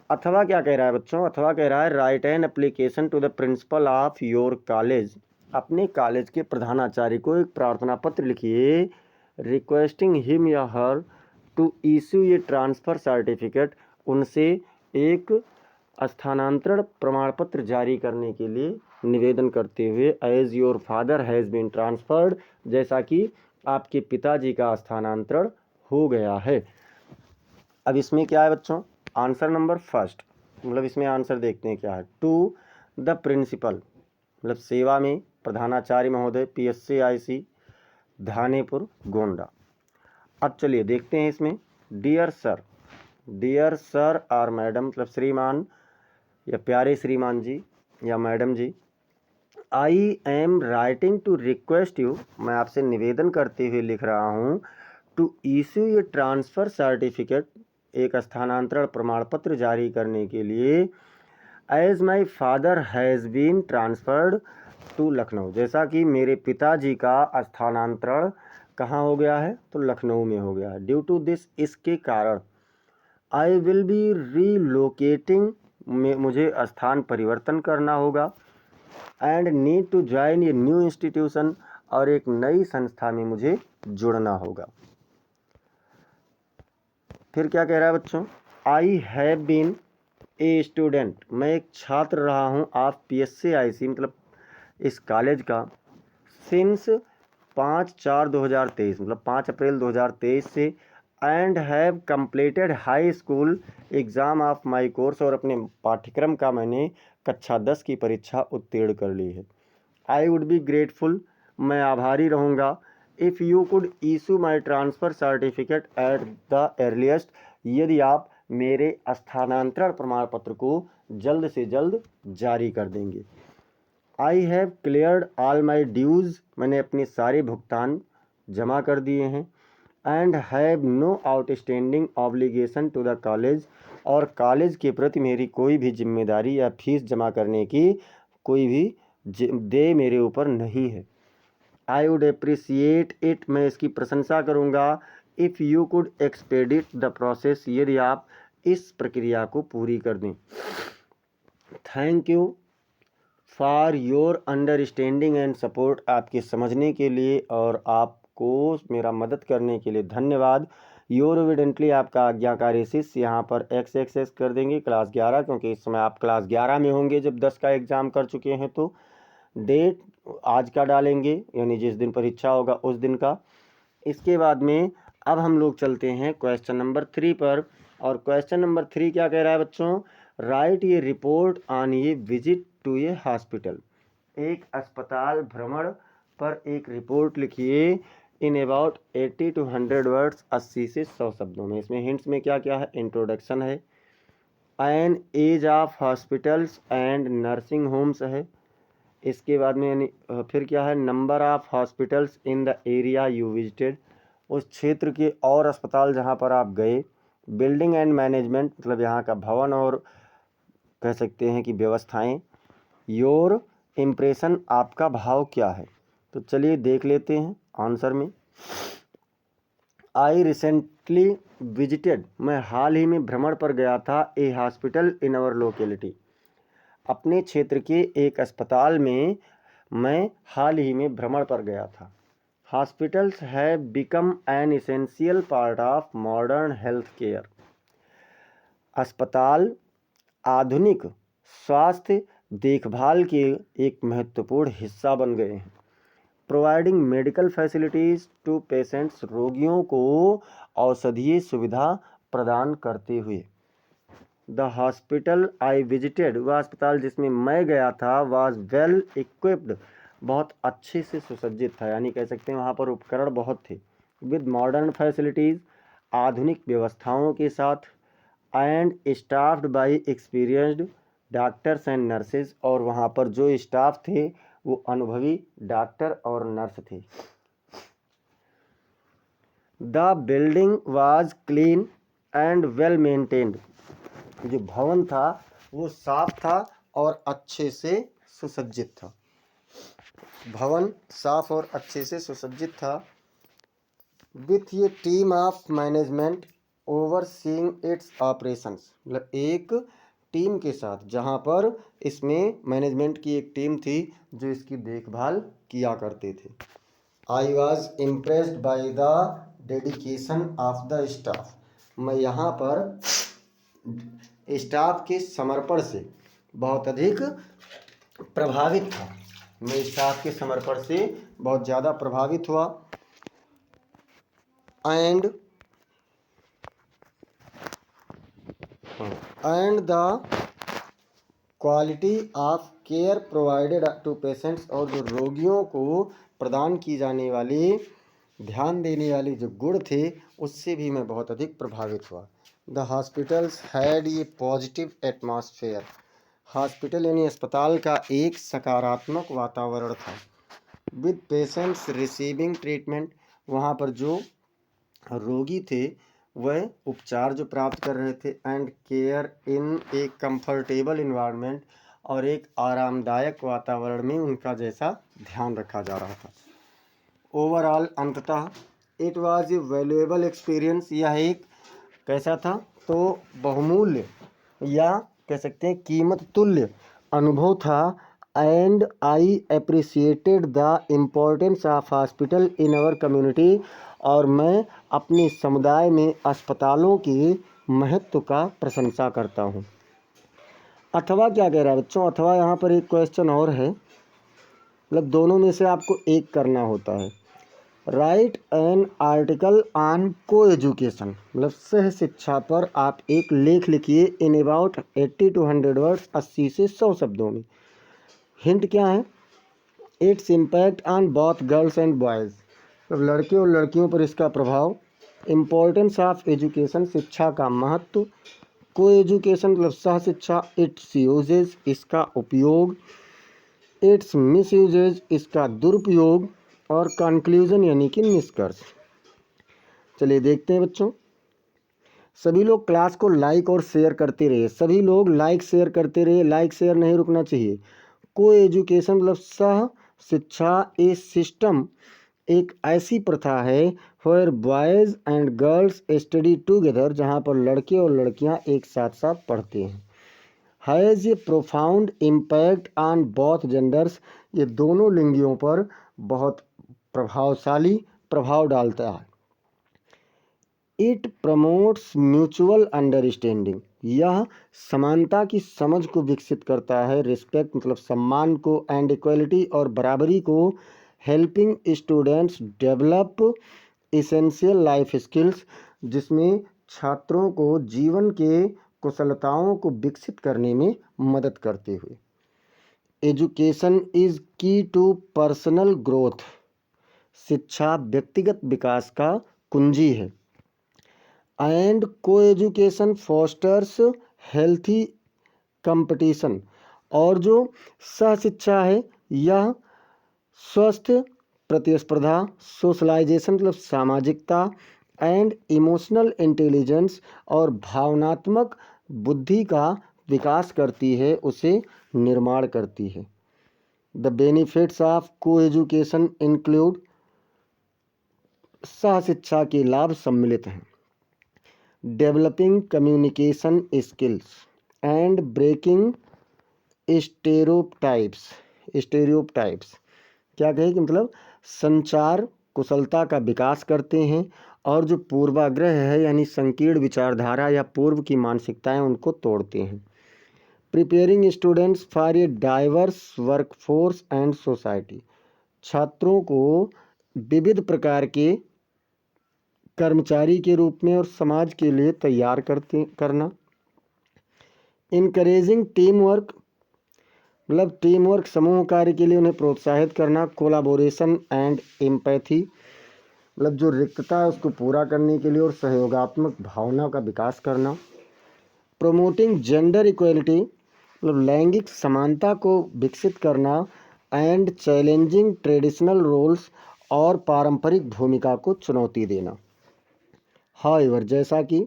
अथवा क्या कह रहा है बच्चों? अथवा कह रहा है, write an application to the principal of your college, अपने कॉलेज के प्रधानाचार्य को एक प्रार्थना पत्र लिखिए, रिक्वेस्टिंग हिम या her to issue a transfer certificate, उनसे एक स्थानांतरण प्रमाण पत्र जारी करने के लिए निवेदन करते हुए, as your father has been transferred, जैसा कि आपके पिताजी का स्थानांतरण हो गया है। अब इसमें क्या है बच्चों? आंसर नंबर फर्स्ट, मतलब इसमें आंसर देखते हैं क्या है। टू द प्रिंसिपल, मतलब सेवा में प्रधानाचार्य महोदय, PSCIC धानेपुर गोंडा। अब चलिए देखते हैं इसमें। डियर सर और मैडम, मतलब श्रीमान या प्यारे श्रीमान जी या मैडम जी, I am writing to request you, मैं आपसे निवेदन करते हुए लिख रहा हूँ, to issue a transfer certificate, एक स्थानांतरण प्रमाण पत्र जारी करने के लिए, as my father has been transferred to Lucknow, जैसा कि मेरे पिताजी का स्थानांतरण कहाँ हो गया है, तो लखनऊ में हो गया है। ड्यू टू दिस, इसके कारण, आई विल बी रीलोकेटिंग, मुझे स्थान परिवर्तन करना होगा, and need to join a new institution, और एक नई संस्था में मुझे जुड़ना होगा। फिर क्या कह रहा है बच्चों, I have been a student, मैं एक छात्र रहा हूँ, आप PSCIC मतलब इस कॉलेज का, सिंस 5/4/2023 मतलब 5 अप्रैल 2023 से, and have completed high school exam of my course, और अपने पाठ्यक्रम का मैंने कक्षा 10 की परीक्षा उत्तीर्ण कर ली है। आई वुड बी ग्रेटफुल, मैं आभारी रहूँगा, if you could issue my transfer certificate at the earliest, यदि आप मेरे स्थानांतरण प्रमाण पत्र को जल्द से जल्द जारी कर देंगे। I have cleared all my dues, मैंने अपने सारे भुगतान जमा कर दिए हैं, and have no outstanding obligation to the college, और कॉलेज के प्रति मेरी कोई भी जिम्मेदारी या फीस जमा करने की कोई भी देय मेरे ऊपर नहीं है। आई वुड अप्रिसिएट इट, मैं इसकी प्रशंसा करूँगा, if you could expedite the process, यदि आप इस प्रक्रिया को पूरी कर दें। Thank you for your understanding and support, आपके समझने के लिए और आपको मेरा मदद करने के लिए धन्यवाद। योर एविडेंटली, आपका आज्ञाकारी शिष्य, यहाँ पर XXX कर देंगे क्लास 11, क्योंकि इस समय आप क्लास 11 में होंगे जब 10 का एग्ज़ाम कर चुके हैं, तो डेट आज का डालेंगे, यानी जिस दिन परीक्षा होगा उस दिन का। इसके बाद में अब हम लोग चलते हैं क्वेश्चन नंबर 3 पर, और क्वेश्चन नंबर 3 क्या कह रहा है बच्चों, राइट ये रिपोर्ट ऑन ये विजिट टू ए हॉस्पिटल, एक अस्पताल भ्रमण पर एक रिपोर्ट लिखिए, इन अबाउट 80 to 100 वर्ड्स, 80 से 100 शब्दों में। इसमें हिंट्स में क्या क्या है, इंट्रोडक्शन है, an age of hospitals and nursing homes है, इसके बाद में यानी फिर क्या है, number of hospitals in the area you visited, उस क्षेत्र के और अस्पताल जहाँ पर आप गए, बिल्डिंग एंड मैनेजमेंट मतलब यहाँ का भवन और कह सकते हैं कि व्यवस्थाएं, योर इम्प्रेशन, आपका भाव क्या है। तो चलिए देख लेते हैं आंसर में। आई रिसेंटली विजिटेड, मैं हाल ही में भ्रमण पर गया था, ए हॉस्पिटल इन आवर लोकेलिटी, अपने क्षेत्र के एक अस्पताल में मैं हाल ही में भ्रमण पर गया था। Hospitals have become an essential part of modern health care, अस्पताल आधुनिक स्वास्थ्य देखभाल के एक महत्वपूर्ण हिस्सा बन गए हैं। Providing medical facilities to patients, रोगियों को औषधीय सुविधा प्रदान करते हुए। द हॉस्पिटल आई विजिटेड, वह अस्पताल जिसमें मैं गया था, वाज वेल इक्विप्ड, बहुत अच्छे से सुसज्जित था, यानी कह सकते हैं वहाँ पर उपकरण बहुत थे, विद मॉडर्न फैसिलिटीज़, आधुनिक व्यवस्थाओं के साथ, and staffed by experienced doctors and nurses, और वहाँ पर जो स्टाफ थे वो अनुभवी डॉक्टर और नर्स थे। The building was clean and well maintained, जो भवन था वो साफ था और अच्छे से सुसज्जित था, भवन साफ और अच्छे से सुसज्जित था। विथ ये team of management overseeing it's operations, मतलब एक टीम के साथ, जहाँ पर इसमें मैनेजमेंट की एक टीम थी जो इसकी देखभाल किया करते थे। I was impressed by the dedication of the staff, मैं यहाँ पर स्टाफ के समर्पण से बहुत अधिक प्रभावित था, मैं स्टाफ के समर्पण से बहुत ज़्यादा प्रभावित हुआ। And the quality of care provided to patients, और जो रोगियों को प्रदान की जाने वाली ध्यान देने वाले जो गुण थे उससे भी मैं बहुत अधिक प्रभावित हुआ। The hospitals had a positive atmosphere, hospital यानी अस्पताल का एक सकारात्मक वातावरण था। विद पेशेंट्स रिसीविंग ट्रीटमेंट, वहाँ पर जो रोगी थे वह उपचार जो प्राप्त कर रहे थे, and care in A comfortable environment, और एक आरामदायक वातावरण में उनका जैसा ध्यान रखा जा रहा था। ओवरऑल अंततः it was a valuable experience, यह एक कैसा था तो बहुमूल्य या कह सकते हैं कीमत तुल्य अनुभव था। And I appreciated the importance of hospital in our community, और मैं अपने समुदाय में अस्पतालों के महत्व का प्रशंसा करता हूँ। अथवा क्या कह रहा है बच्चों, अथवा यहाँ पर एक क्वेश्चन और है, मतलब दोनों में से आपको एक करना होता है। राइट एन आर्टिकल ऑन को एजुकेशन, मतलब सह शिक्षा पर आप एक लेख लिखिए इन अबाउट 80 to 100 वर्ड्स, 80 से 100 शब्दों में। हिंट क्या है? Its impact on both girls and boys, मतलब लड़के और लड़कियों पर इसका प्रभाव। इम्पोर्टेंस ऑफ एजुकेशन, शिक्षा का महत्व। को एजुकेशन मतलब सह शिक्षा। इट्स यूजेज, इसका उपयोग। इट्स मिस यूजेज, इसका दुरुपयोग। और कंक्लूजन यानी कि निष्कर्ष। चलिए देखते हैं बच्चों। सभी लोग क्लास को लाइक और शेयर करते रहिए, सभी लोग लाइक शेयर करते रहिए, लाइक शेयर नहीं रुकना चाहिए। को एजुकेशन मतलब सह शिक्षा ए सिस्टम, एक ऐसी प्रथा है where boys and girls study together, जहाँ पर लड़के और लड़कियाँ एक साथ साथ पढ़ते हैं। Has a profound impact on both genders, ये दोनों लिंगियों पर बहुत प्रभावशाली प्रभाव डालता है। इट प्रमोट्स म्यूचुअल अंडरस्टैंडिंग, यह समानता की समझ को विकसित करता है। रिस्पेक्ट मतलब सम्मान को। एंड इक्वलिटी और बराबरी को। Helping students develop essential life skills, जिसमें छात्रों को जीवन के कुशलताओं को विकसित करने में मदद करते हुए। एजुकेशन इज की टू पर्सनल ग्रोथ, शिक्षा व्यक्तिगत विकास का कुंजी है। एंड को एजुकेशन फॉस्टर्स हेल्थी कंपटीशन, और जो सह शिक्षा है यह स्वस्थ प्रतिस्पर्धा, सोशलाइजेशन मतलब सामाजिकता, एंड इमोशनल इंटेलिजेंस और भावनात्मक बुद्धि का विकास करती है, उसे निर्माण करती है। The benefits of coeducation include, सह शिक्षा के लाभ सम्मिलित हैं। Developing communication skills and breaking stereotypes. Stereotypes क्या कहे कि मतलब संचार कुशलता का विकास करते हैं, और जो पूर्वाग्रह है यानी संकीर्ण विचारधारा या पूर्व की मानसिकताएं उनको तोड़ते हैं। Preparing students for a diverse workforce and society, छात्रों को विविध प्रकार के कर्मचारी के रूप में और समाज के लिए तैयार करना। इनकरेजिंग टीम वर्क, मतलब टीम वर्क समूह कार्य के लिए उन्हें प्रोत्साहित करना। कोलाबोरेशन एंड एम्पैथी, मतलब जो रिक्तता है उसको पूरा करने के लिए और सहयोगात्मक भावना का विकास करना। प्रोमोटिंग जेंडर इक्वलिटी, मतलब लैंगिक समानता को विकसित करना। एंड चैलेंजिंग ट्रेडिशनल रोल्स, और पारंपरिक भूमिका को चुनौती देना। हाउएवर, जैसा कि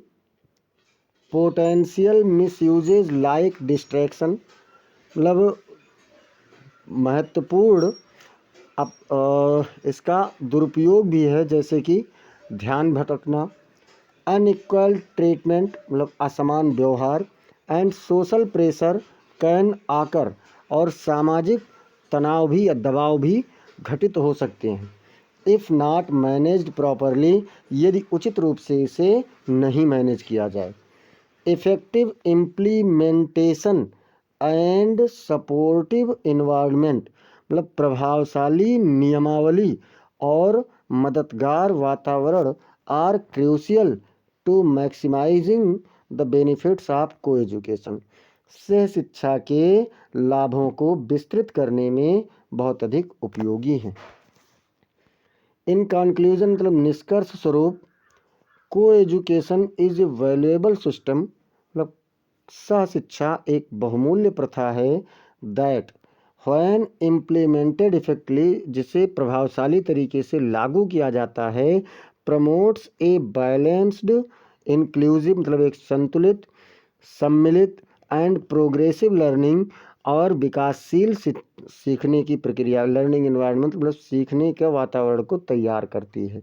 पोटेंशियल मिसयूजेज लाइक डिस्ट्रैक्शन, मतलब महत्वपूर्ण इसका दुरुपयोग भी है, जैसे कि ध्यान भटकना। अनइक्वल ट्रीटमेंट मतलब असमान व्यवहार। एंड सोशल प्रेशर कैन आकर, और सामाजिक तनाव भी या दबाव भी घटित हो सकते हैं। इफ़ नॉट मैनेज्ड प्रॉपरली, यदि उचित रूप से इसे नहीं मैनेज किया जाए। Effective implementation and supportive environment, मतलब प्रभावशाली नियमावली और मददगार वातावरण are crucial to maximising the benefits of coeducation, सह शिक्षा के लाभों को विस्तृत करने में बहुत अधिक उपयोगी हैं। इन कंक्लूजन मतलब निष्कर्ष स्वरूप, को education is a valuable system, मतलब सहशिक्षा एक बहुमूल्य प्रथा है दैट व्हेन इम्प्लीमेंटेड इफेक्टली, जिसे प्रभावशाली तरीके से लागू किया जाता है, प्रमोट्स ए बैलेंस्ड इंक्लूसिव, मतलब एक संतुलित, सम्मिलित एंड प्रोग्रेसिव लर्निंग, और विकासशील सीखने की प्रक्रिया, लर्निंग एनवायरनमेंट मतलब सीखने के वातावरण को तैयार करती है।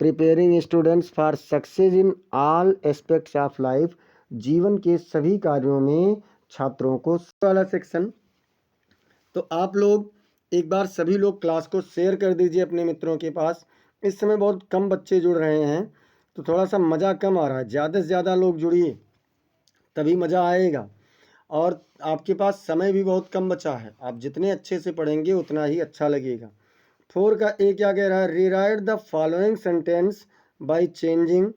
Preparing students for success in all aspects of life, जीवन के सभी कार्यों में छात्रों को वाला सेक्शन। तो आप लोग एक बार सभी लोग क्लास को शेयर कर दीजिए अपने मित्रों के पास। इस समय बहुत कम बच्चे जुड़ रहे हैं तो थोड़ा सा मज़ा कम आ रहा है। ज़्यादा से ज़्यादा लोग जुड़िए तभी मज़ा आएगा। और आपके पास समय भी बहुत कम बचा है, आप जितने अच्छे से पढ़ेंगे उतना ही अच्छा लगेगा। 4 का ए क्या कह रहा है? Rewrite the following sentence by changing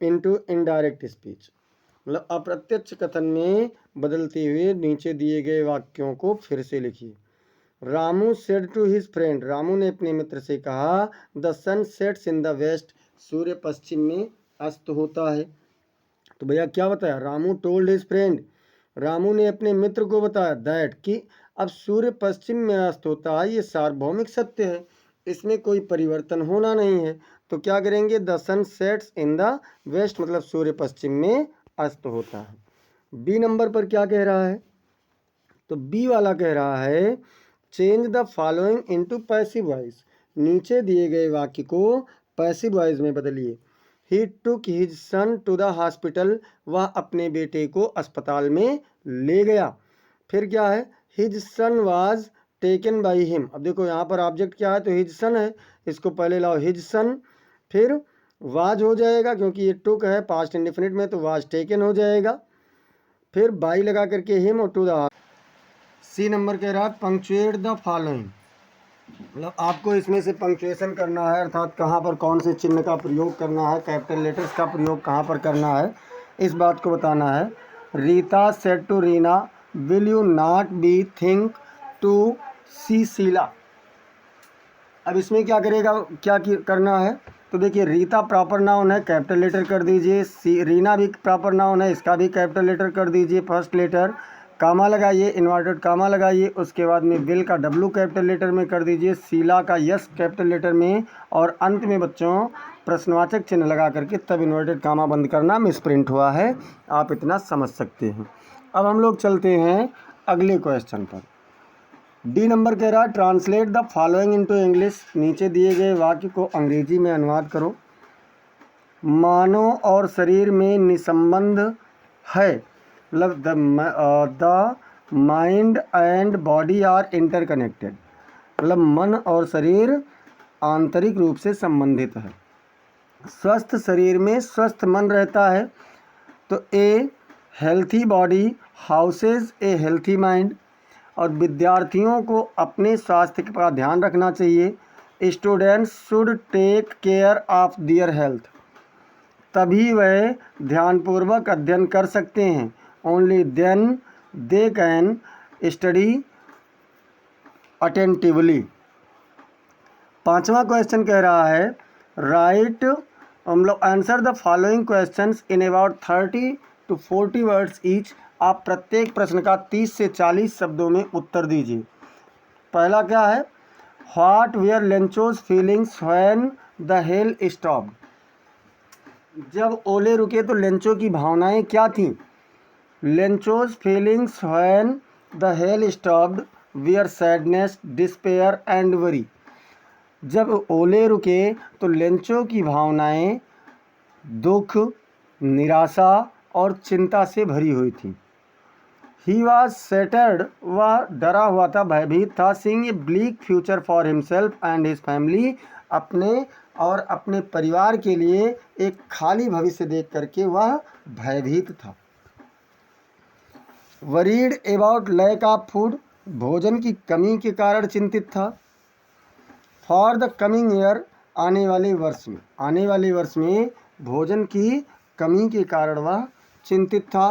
into indirect speech, मतलब अप्रत्यक्ष कथन में बदलते हुए नीचे दिए गए वाक्यों को फिर से लिखिए। Ramu said to his friend, Ramu ने अपने मित्र से कहा, the sun sets in the west, सूर्य पश्चिम में अस्त होता है। तो भैया क्या बताया? Ramu told his friend, Ramu ने अपने मित्र को बताया दैट कि अब सूर्य पश्चिम में अस्त होता है, ये सार्वभौमिक सत्य है, इसमें कोई परिवर्तन होना नहीं है। तो क्या करेंगे? The sun sets in the west, मतलब सूर्य पश्चिम में अस्त होता है। बी नंबर पर क्या कह रहा है? तो बी वाला कह रहा है change the following into passive voice, नीचे दिए गए वाक्य को पैसिव वॉइस में बदलिए। He took his son to the hospital, वह अपने बेटे को अस्पताल में ले गया। फिर क्या है? His son was taken by him, अब देखो यहाँ पर ऑब्जेक्ट क्या है? तो हिज सन है, इसको पहले लाओ हिज सन, फिर वाज हो जाएगा क्योंकि ये टुक है पास्ट इंडेफिनिट में, तो वाज टेकन हो जाएगा। फिर बाई लगा करके हिम और टू द। सी नंबर कह रहा है पंक्चुएट द फॉलोइंग, मतलब आपको इसमें से पंक्चुएशन करना है, अर्थात कहाँ पर कौन से चिन्ह का प्रयोग करना है, कैपिटल लेटर्स का प्रयोग कहाँ पर करना है, इस बात को बताना है। Rita said to Reena, will you not be think to see Sheela. अब इसमें क्या करेगा, क्या करना है? तो देखिए रीता प्रॉपर नाउन है, कैपिटल लेटर कर दीजिए। रीना भी प्रॉपर नाउन है, इसका भी कैपिटल लेटर कर दीजिए फर्स्ट लेटर, कामा लगाइए, इन्वर्टेड कामा लगाइए, उसके बाद में विल का डब्लू कैपिटल लेटर में कर दीजिए, शीला का यस कैपिटल लेटर में, और अंत में बच्चों प्रश्नवाचक चिन्ह लगा करके तब इन्वर्टेड कामा बंद करना मिसप्रिंट हुआ है, आप इतना समझ सकते हैं। अब हम लोग चलते हैं अगले क्वेश्चन पर। डी नंबर कह रहा है translate the following into English, नीचे दिए गए वाक्य को अंग्रेजी में अनुवाद करो। मानव और शरीर में निसंबंध है, मतलब the mind and body are interconnected, मतलब मन और शरीर आंतरिक रूप से संबंधित है। स्वस्थ शरीर में स्वस्थ मन रहता है, तो a healthy body houses a healthy mind, और विद्यार्थियों को अपने स्वास्थ्य का ध्यान रखना चाहिए। Students should take care of their health, तभी वह ध्यानपूर्वक अध्ययन कर सकते हैं। Only then they can study attentively. पांचवा क्वेश्चन कह रहा है राइट, हम लोग answer the following questions in about 30 to 40 words each, आप प्रत्येक प्रश्न का 30 से 40 शब्दों में उत्तर दीजिए। पहला क्या है? What were Lencho's feelings when the hail stopped, जब ओले रुके तो लेंचो की भावनाएं क्या थीं? Lencho's feelings when the hail stopped were sadness despair and worry, जब ओले रुके तो लेंचो की भावनाएं दुख, निराशा और चिंता से भरी हुई थी। ही वॉज सैटर्ड, वह डरा हुआ था, भयभीत था। Seeing a bleak future for himself and his family, अपने और अपने परिवार के लिए एक खाली भविष्य देख करके वह भयभीत था। Worried about lack of food, भोजन की कमी के कारण चिंतित था। फॉर द कमिंग ईयर, आने वाले वर्ष में भोजन की कमी के कारण वह चिंतित था।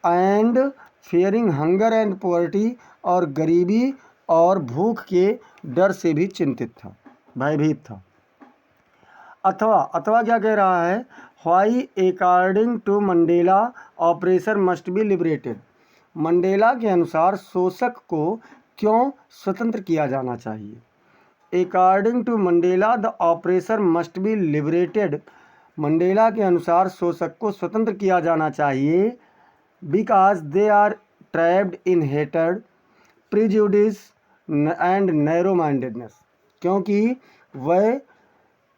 And fearing hunger and poverty, और गरीबी और भूख के डर से भी चिंतित था, भयभीत था। अथवा क्या कह रहा है? Why according to Mandela oppressor must be liberated. Mandela के अनुसार शोषक को क्यों स्वतंत्र किया जाना चाहिए। According to Mandela the oppressor must be liberated. Mandela के अनुसार शोषक को स्वतंत्र किया जाना चाहिए because they are trapped in हेटेड प्रिजुडिस एंड नैरो माइंडेडनेस। क्योंकि वह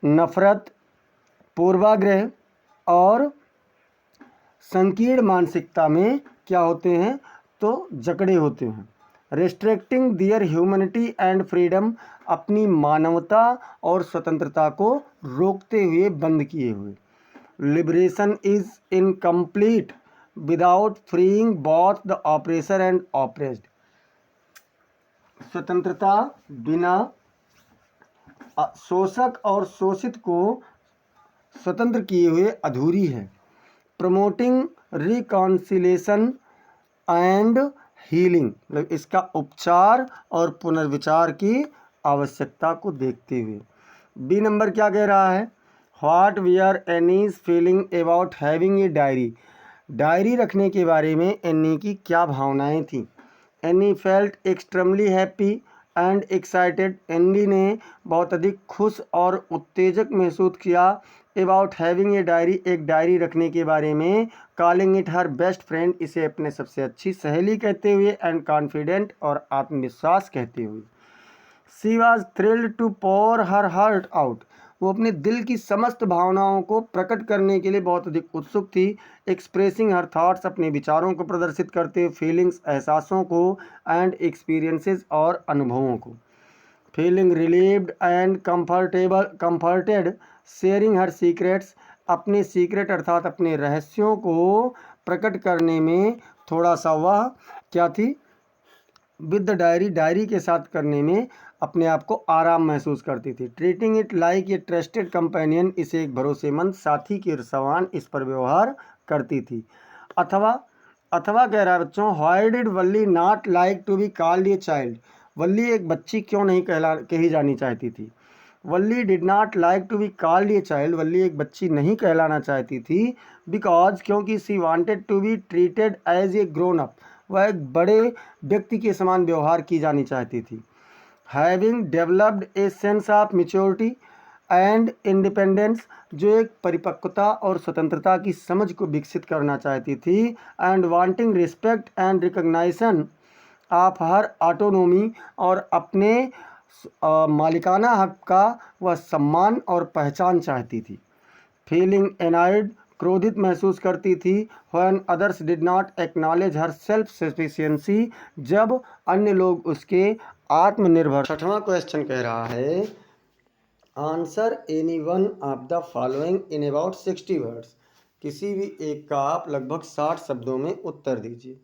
नफरत, पूर्वाग्रह और संकीर्ण मानसिकता में क्या होते हैं तो जकड़े होते हैं। Restricting their humanity and freedom, अपनी मानवता और स्वतंत्रता को रोकते हुए, बंद किए हुए। Liberation is incomplete without freeing both the oppressor and oppressed. स्वतंत्रता बिना शोषक और शोषित को स्वतंत्र किए हुए अधूरी है। प्रमोटिंग रिकॉन्सिलेशन एंड हीलिंग, मतलब इसका उपचार और पुनर्विचार की आवश्यकता को देखते हुए। बी नंबर क्या कह रहा है। What we are Anne's feeling about having a diary. Diary रखने के बारे में एनी की क्या भावनाएं थी। Anne felt extremely happy and excited. Anne ने बहुत अधिक खुश और उत्तेजक महसूस किया अबाउट हैविंग ए डायरी, एक डायरी रखने के बारे में। Calling it her best friend, इसे अपने सबसे अच्छी सहेली कहते हुए। एंड कॉन्फिडेंट, और आत्मविश्वास कहते हुए। She was thrilled to pour her heart out, वो अपने दिल की समस्त भावनाओं को प्रकट करने के लिए बहुत अधिक उत्सुक थी। एक्सप्रेसिंग हर थॉट्स, अपने विचारों को प्रदर्शित करते। फीलिंग्स, एहसासों को। एंड एक्सपीरियंसेस, और अनुभवों को। Feeling relieved and comforted sharing her secrets, अपने सीक्रेट अर्थात अपने रहस्यों को प्रकट करने में थोड़ा सा वह क्या थी, विद द डायरी, डायरी के साथ करने में अपने आप को आराम महसूस करती थी। Treating it like a trusted companion, इसे एक भरोसेमंद साथी के समान इस पर व्यवहार करती थी। अथवा कह रहा है बच्चों, why did Valli not like to be called a child. Valli एक बच्ची क्यों नहीं कही जानी चाहती थी। Valli did not like to be called a child, Valli एक बच्ची नहीं कहलाना चाहती थी बिकॉज, क्योंकि she wanted to be treated as a grown up, वह एक बड़े व्यक्ति के समान व्यवहार की जानी चाहती थी। Having developed a sense of maturity and independence, जो एक परिपक्वता और स्वतंत्रता की समझ को विकसित करना चाहती थी। And wanting respect and recognisation of her autonomy, और अपने मालिकाना हक का वह सम्मान और पहचान चाहती थी। फीलिंग एनाइड, क्रोधित महसूस करती थी। When others did not acknowledge her self sufficiency, जब अन्य लोग उसके आत्मनिर्भर। छठवां क्वेश्चन कह रहा है, answer any one of the following in about 60 words, किसी भी एक का आप लगभग 60 शब्दों में उत्तर दीजिए।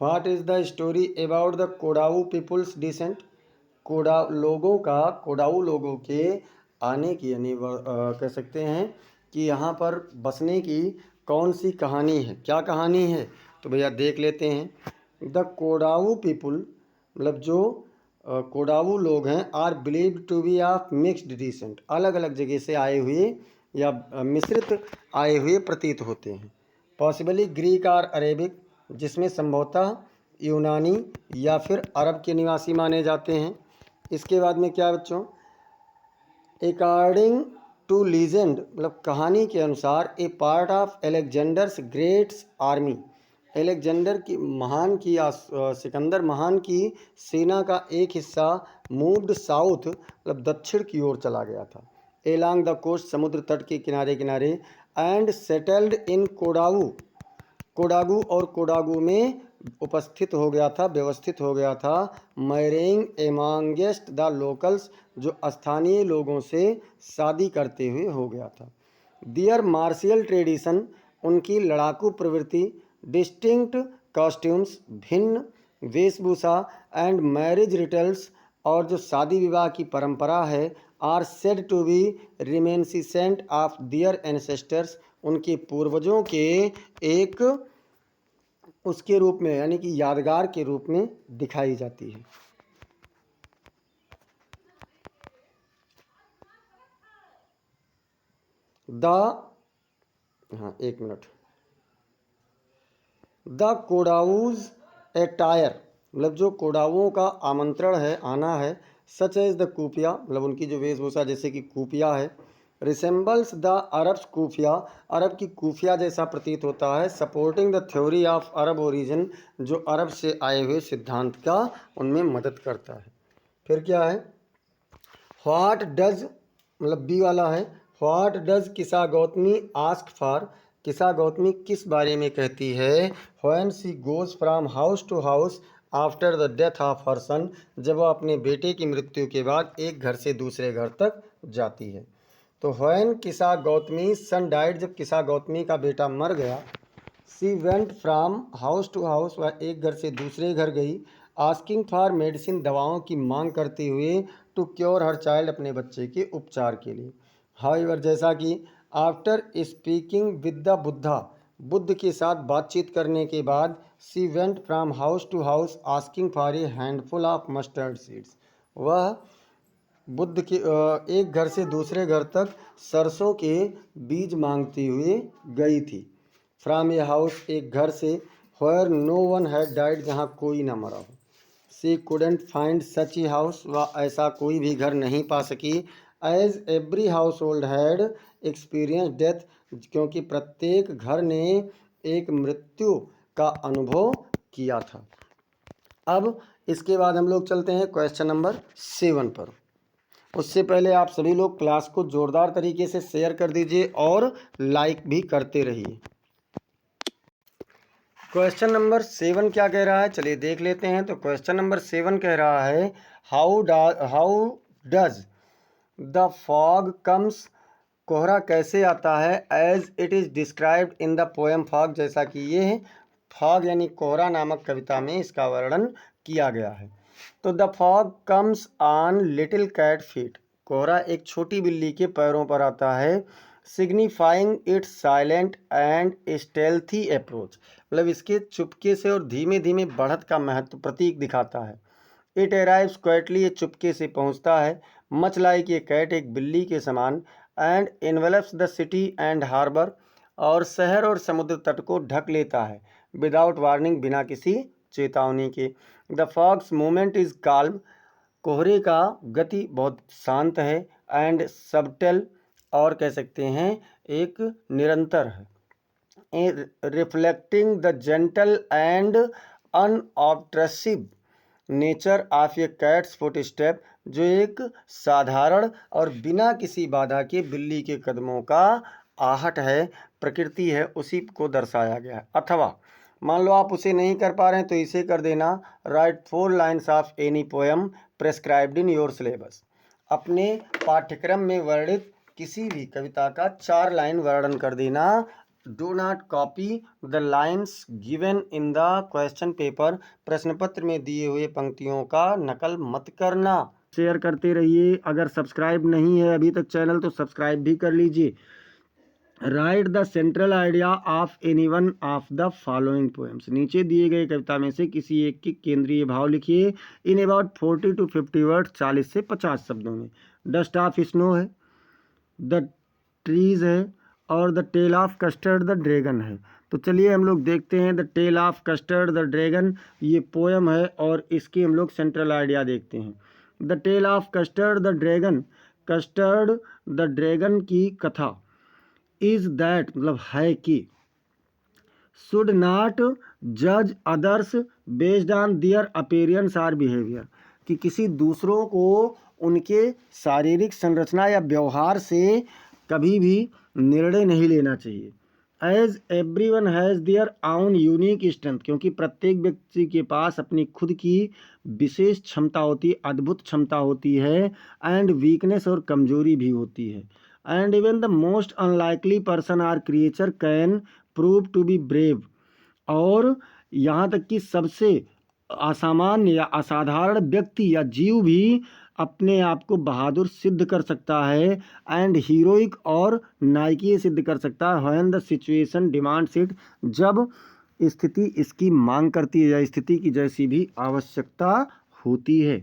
What is the story about the Kodavu peoples descent. Kodavu लोगों के आने की, यानी कह सकते हैं कि यहाँ पर बसने की कौन सी कहानी है, क्या कहानी है, तो भैया देख लेते हैं। द कोडाऊ पीपुल, मतलब जो कोडाऊ लोग हैं, are believed to be of mixed descent, अलग अलग जगह से आए हुए या मिश्रित आए हुए प्रतीत होते हैं। पॉसिबली ग्रीक और अरेबिक, जिसमें संभवतः यूनानी या फिर अरब के निवासी माने जाते हैं। इसके बाद में क्या बच्चों, अकॉर्डिंग टू लीजेंड, मतलब कहानी के अनुसार, a part of Alexander's great's army, Alexander की महान की सिकंदर महान की सेना का एक हिस्सा मूव्ड साउथ, मतलब दक्षिण की ओर चला गया था। एलॉन्ग द कोस्ट, समुद्र तट के किनारे किनारे। एंड सेटल्ड इन कोडागू, और कोडागू में उपस्थित हो गया था, व्यवस्थित हो गया था। मैरिंग एमॉन्गेस्ट द लोकल्स, जो स्थानीय लोगों से शादी करते हुए हो गया था। दियर मार्शियल ट्रेडिशन, उनकी लड़ाकू प्रवृत्ति। डिस्टिंक्ट कॉस्ट्यूम्स, भिन्न वेशभूषा। एंड मैरिज रिटल्स, और जो शादी विवाह की परंपरा है। Are said to be reminiscent of their ancestors, उनके पूर्वजों के एक उसके रूप में, यानी कि यादगार के रूप में दिखाई जाती है। द हाँ, 1 मिनट। द कोडाऊज एटायर, मतलब जो कोडाओं का आमंत्रण है, आना है। सच एज द कूफिया, मतलब उनकी जो वेशभूषा जैसे कि कूफिया है। रिसेंबल्स द अरब्स कूफिया, अरब की कूफिया जैसा प्रतीत होता है। Supporting the theory of Arab origin, जो अरब से आए हुए सिद्धांत का उनमें मदद करता है। फिर क्या है? व्हाट डज, मतलब बी वाला है। व्हाट डज किसा गौतमी आस्क फॉर, किसा गौतमी किस बारे में कहती है? When she goes from house to house after the death of her son, जब वह अपने बेटे की मृत्यु के बाद एक घर से दूसरे घर तक जाती है। तो व्हेन किसा गौतमी सन डाइड, जब किसा गौतमी का बेटा मर गया। She went from house to house, वह एक घर से दूसरे घर गई। आस्किंग फॉर मेडिसिन, दवाओं की मांग करते हुए। टू क्योर हर चाइल्ड, अपने बच्चे के उपचार के लिए। हाउएवर, जैसा कि after speaking with the Buddha, Buddha के साथ बातचीत करने के बाद। She went from house to house asking for a handful of mustard seeds, वह बुद्ध के एक घर से दूसरे घर तक सरसों के बीज मांगती हुए गई थी। फ्राम ए हाउस, एक घर से। Where no one had died, जहाँ कोई ना मरा हो। She couldn't find such a house, वह ऐसा कोई भी घर नहीं पा सकी। As every household had experienced death, क्योंकि प्रत्येक घर ने एक मृत्यु का अनुभव किया था। अब इसके बाद हम लोग चलते हैं क्वेश्चन नंबर 7 पर। उससे पहले आप सभी लोग क्लास को जोरदार तरीके से शेयर कर दीजिए और लाइक भी करते रहिए। क्वेश्चन नंबर 7 क्या कह रहा है, चलिए देख लेते हैं। तो क्वेश्चन नंबर 7 कह रहा है, how does the fog comes, कोहरा कैसे आता है। As it is described in the poem fog, जैसा कि ये है फॉग यानी कोहरा नामक कविता में इसका वर्णन किया गया है। तो the fog comes on little cat feet, कोहरा एक छोटी बिल्ली के पैरों पर आता है। Signifying its silent and stealthy approach, मतलब इसके चुपके से और धीमे धीमे बढ़त का महत्व प्रतीक दिखाता है। इट अराइव्स क्वाइटली, ये चुपके से पहुंचता है। मच लाइक, ये कैट एक बिल्ली के समान। And envelops the city and harbour, और शहर और समुद्र तट को ढक लेता है। विदाउट वार्निंग, बिना किसी चेतावनी के। The fogs movement is calm, कोहरे का गति बहुत शांत है। एंड सबटेल, और कह सकते हैं एक निरंतर है। Reflecting the gentle and unobtrusive nature of a cat's footstep, जो एक साधारण और बिना किसी बाधा के बिल्ली के कदमों का आहट है, प्रकृति है, उसी को दर्शाया गया है। अथवा मान लो आप उसे नहीं कर पा रहे हैं तो इसे कर देना, right 4 lines of any poem prescribed in your syllabus, अपने पाठ्यक्रम में वर्णित किसी भी कविता का 4 लाइन वर्णन कर देना। Do not copy the lines given in the question paper, प्रश्न पत्र में दिए हुए पंक्तियों का नकल मत करना। शेयर करते रहिए। अगर सब्सक्राइब नहीं है अभी तक चैनल तो सब्सक्राइब भी कर लीजिए। Right the central idea of any one of the following poems, नीचे दिए गए कविता में से किसी एक के केंद्रीय भाव लिखिए। इन अबाउट 40 to 50 वर्ड, 40 से 50 शब्दों में। डस्ट ऑफ स्नो है, द ट्रीज है, और the tale of Custard the dragon है। तो चलिए हम लोग देखते हैं the tale of Custard the dragon, ये पोएम है और इसके हम लोग सेंट्रल आइडिया देखते हैं। The tale of Custard the dragon, Custard the dragon की कथा। इज दैट, मतलब है कि। शुड नॉट जज others based on their appearance और बिहेवियर, कि किसी दूसरों को उनके शारीरिक संरचना या व्यवहार से कभी भी निर्णय नहीं लेना चाहिए। As everyone has their own unique strength, क्योंकि प्रत्येक व्यक्ति के पास अपनी खुद की विशेष क्षमता होती है, अद्भुत क्षमता होती है। एंड वीकनेस, और कमजोरी भी होती है। And even the most unlikely person or creature can prove to be brave, और यहाँ तक कि सबसे असामान्य या असाधारण व्यक्ति या जीव भी अपने आप को बहादुर सिद्ध कर सकता है। एंड हीरोइक, और नायकीय सिद्ध कर सकता है। When the situation demands it, जब स्थिति इसकी मांग करती है या स्थिति की जैसी भी आवश्यकता होती है।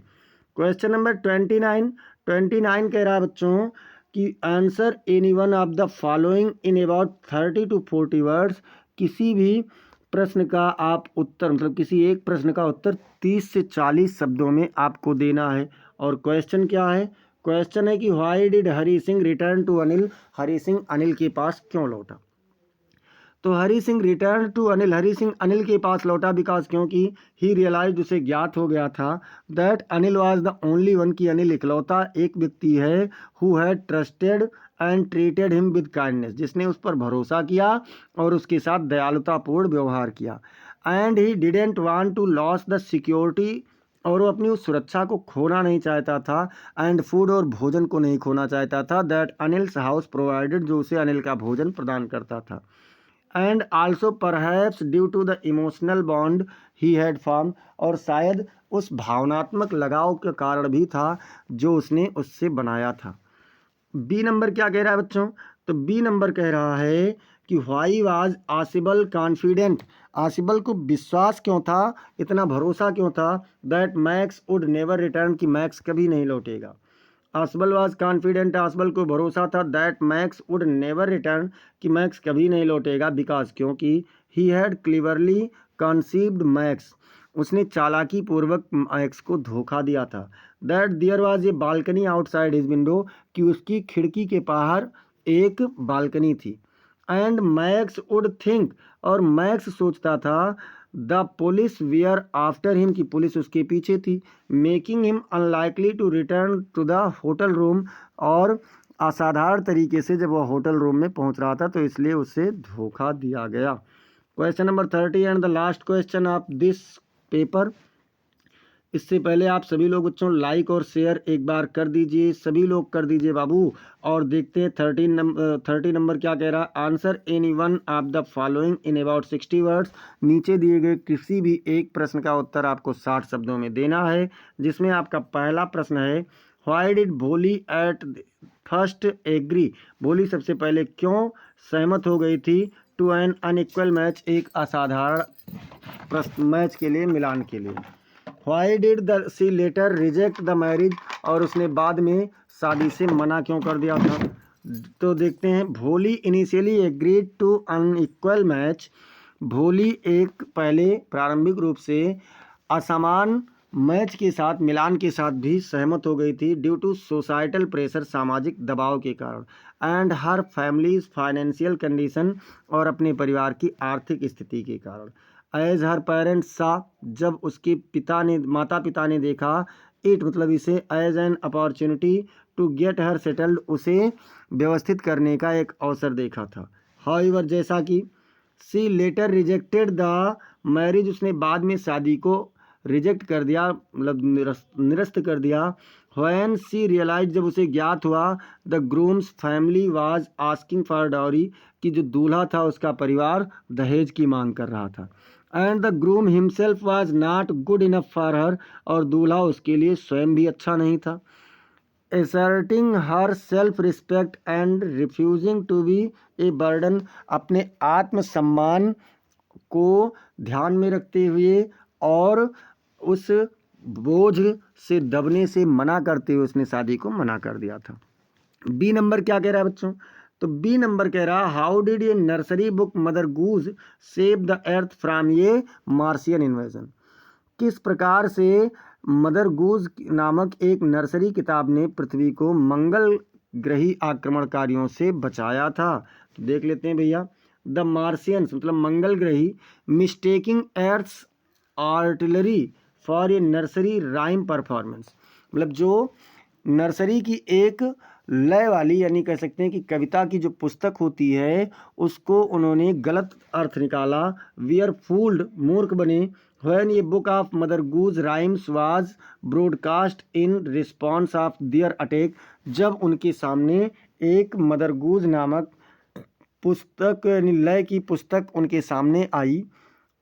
क्वेश्चन नंबर 29 कह रहा है बच्चों कि answer any one of the following in about 30 to 40 words, किसी भी प्रश्न का आप उत्तर मतलब किसी एक प्रश्न का उत्तर 30 से 40 शब्दों में आपको देना है। और क्वेश्चन क्या है? क्वेश्चन है कि why did Hari Singh return to Anil, Hari Singh Anil के पास क्यों लौटा? तो हरी सिंह रिटर्न टू अनिल, हरी सिंह अनिल के पास लौटा बिकॉज क्योंकि ही रियलाइज, उसे ज्ञात हो गया था that Anil was the only one, कि अनिल इकलौता एक व्यक्ति है who had trusted and treated him with kindness, जिसने उस पर भरोसा किया और उसके साथ दयालुतापूर्ण व्यवहार किया। And he didn't want to lose the security, और वो अपनी उस सुरक्षा को खोना नहीं चाहता था। एंड फूड, और भोजन को नहीं खोना चाहता था, दैट अनिल्स हाउस प्रोवाइडेड, जो उसे अनिल का भोजन प्रदान करता था। And also perhaps due to the emotional bond he had formed, और शायद उस भावनात्मक लगाव के कारण भी था जो उसने उससे बनाया था। बी नंबर क्या कह रहा है बच्चों? तो बी नंबर कह रहा है कि व्हाई वाज आसिबल कॉन्फिडेंट, आसिबल को विश्वास क्यों था, इतना भरोसा क्यों था, that Max would never return, कि मैक्स कभी नहीं लौटेगा। आसबल वाज कॉन्फिडेंट, आसबल को भरोसा था that Max would never return, कि मैक्स कभी नहीं लौटेगा, बिकॉज क्योंकि he had cleverly conceived Max, उसने चालाकी पूर्वक मैक्स को धोखा दिया था। That there was a balcony outside his window, कि उसकी खिड़की के बाहर एक बालकनी थी। एंड मैक्स वुड थिंक, और मैक्स सोचता था the police were after him, की पुलिस उसके पीछे थी। Making him unlikely to return to the hotel room, और असाधारण तरीके से जब वह होटल रूम में पहुंच रहा था तो इसलिए उसे धोखा दिया गया। Question number 30 and the last question of this paper. इससे पहले आप सभी लोग बच्चों लाइक और शेयर एक बार कर दीजिए, सभी लोग कर दीजिए बाबू। और देखते हैं 30 नंबर क्या कह रहा है। Answer any one of the following in about 60 words, नीचे दिए गए किसी भी एक प्रश्न का उत्तर आपको 60 शब्दों में देना है। जिसमें आपका पहला प्रश्न है व्हाई डिड भोली एट फर्स्ट एग्री, भोली सबसे पहले क्यों सहमत हो गई थी टू एन अनइक्वल मैच, एक असाधारण मैच के लिए, मिलान के लिए। Why did the she later reject the marriage, और उसने बाद में शादी से मना क्यों कर दिया था। तो देखते हैं Bholi initially agreed to unequal match, Bholi एक पहले प्रारंभिक रूप से असमान मैच के साथ, मिलान के साथ भी सहमत हो गई थी ड्यू टू सोसाइटल प्रेशर, सामाजिक दबाव के कारण। And her families financial condition, और अपने परिवार की आर्थिक स्थिति के कारण। एज हर पेरेंट्स सा, जब उसके माता पिता ने देखा, इट मतलब इसे as an opportunity to get her settled, उसे व्यवस्थित करने का एक अवसर देखा था। हाउएवर, जैसा कि सी लेटर रिजेक्टेड द मैरिज, उसने बाद में शादी को रिजेक्ट कर दिया, मतलब निरस्त कर दिया। व्हेन सी रियलाइज, जब उसे ज्ञात हुआ the grooms family was asking for dowry, कि जो दूल्हा था उसका परिवार दहेज की मांग कर रहा था। And the groom himself was not good enough for her, और दूल्हा उसके लिए स्वयं भी अच्छा नहीं था। asserting her self respect and refusing to be a burden, अपने आत्मसम्मान को ध्यान में रखते हुए और उस बोझ से दबने से मना करते हुए उसने शादी को मना कर दिया था। बी नंबर क्या कह रहा है बच्चों? तो बी नंबर कह रहा हाउ डिड ये nursery book mother goose save the earth from ये मार्शियन इन्वेजन, किस प्रकार से मदर गूज नामक एक नर्सरी किताब ने पृथ्वी को मंगल ग्रही आक्रमणकारियों से बचाया था। तो देख लेते हैं भैया। द मार्शियंस मतलब मंगल ग्रही mistaking Earth's artillery for a nursery rhyme performance, मतलब जो नर्सरी की एक लय वाली, यानी कह सकते हैं कि कविता की जो पुस्तक होती है उसको उन्होंने गलत अर्थ निकाला। वी आर फूल्ड, मूर्ख बने। व्हेन ये book of mother goose rhymes was broadcast in response of their attack, जब उनके सामने एक मदर गूज नामक पुस्तक यानी लय की पुस्तक उनके सामने आई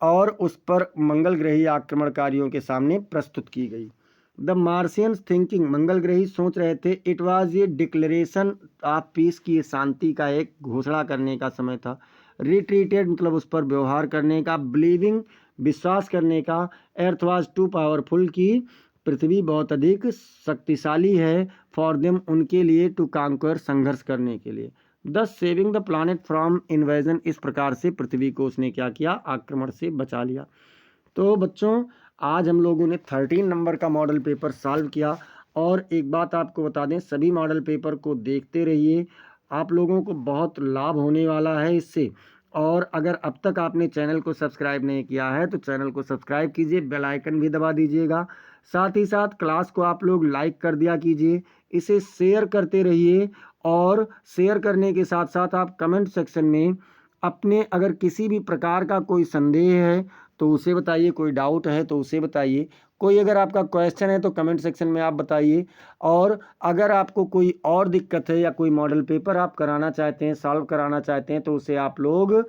और उस पर मंगल ग्रही आक्रमणकारियों के सामने प्रस्तुत की गई। द मार्शियंस थिंकिंग, मंगल ग्रही सोच रहे थे, it was a declaration of peace, की शांति का एक घोषणा करने का समय था। रिट्रीटेड मतलब उस पर व्यवहार करने का। बिलीविंग विश्वास करने का। अर्थ वाज टू पावरफुल, की पृथ्वी बहुत अधिक शक्तिशाली है फॉर देम, उनके लिए, टू कांकर, संघर्ष करने के लिए। दस saving the planet from invasion, इस प्रकार से पृथ्वी को उसने क्या किया, आक्रमण से बचा लिया। तो बच्चों आज हम लोगों ने 13 नंबर का मॉडल पेपर सॉल्व किया। और एक बात आपको बता दें, सभी मॉडल पेपर को देखते रहिए, आप लोगों को बहुत लाभ होने वाला है इससे। और अगर अब तक आपने चैनल को सब्सक्राइब नहीं किया है तो चैनल को सब्सक्राइब कीजिए, बेल आइकन भी दबा दीजिएगा। साथ ही साथ क्लास को आप लोग लाइक कर दिया कीजिए, इसे शेयर करते रहिए। और शेयर करने के साथ साथ आप कमेंट सेक्शन में अपने अगर किसी भी प्रकार का कोई संदेह है तो उसे बताइए, कोई डाउट है तो उसे बताइए, कोई अगर आपका क्वेश्चन है तो कमेंट सेक्शन में आप बताइए। और अगर आपको कोई और दिक्कत है या कोई मॉडल पेपर आप कराना चाहते हैं, सॉल्व कराना चाहते हैं, तो उसे आप लोग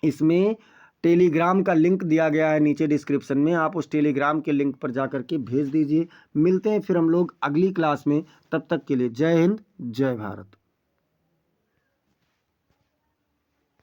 इसमें टेलीग्राम का लिंक दिया गया है नीचे डिस्क्रिप्शन में, आप उस टेलीग्राम के लिंक पर जा करके भेज दीजिए। मिलते हैं फिर हम लोग अगली क्लास में, तब तक के लिए जय हिंद, जय भारत।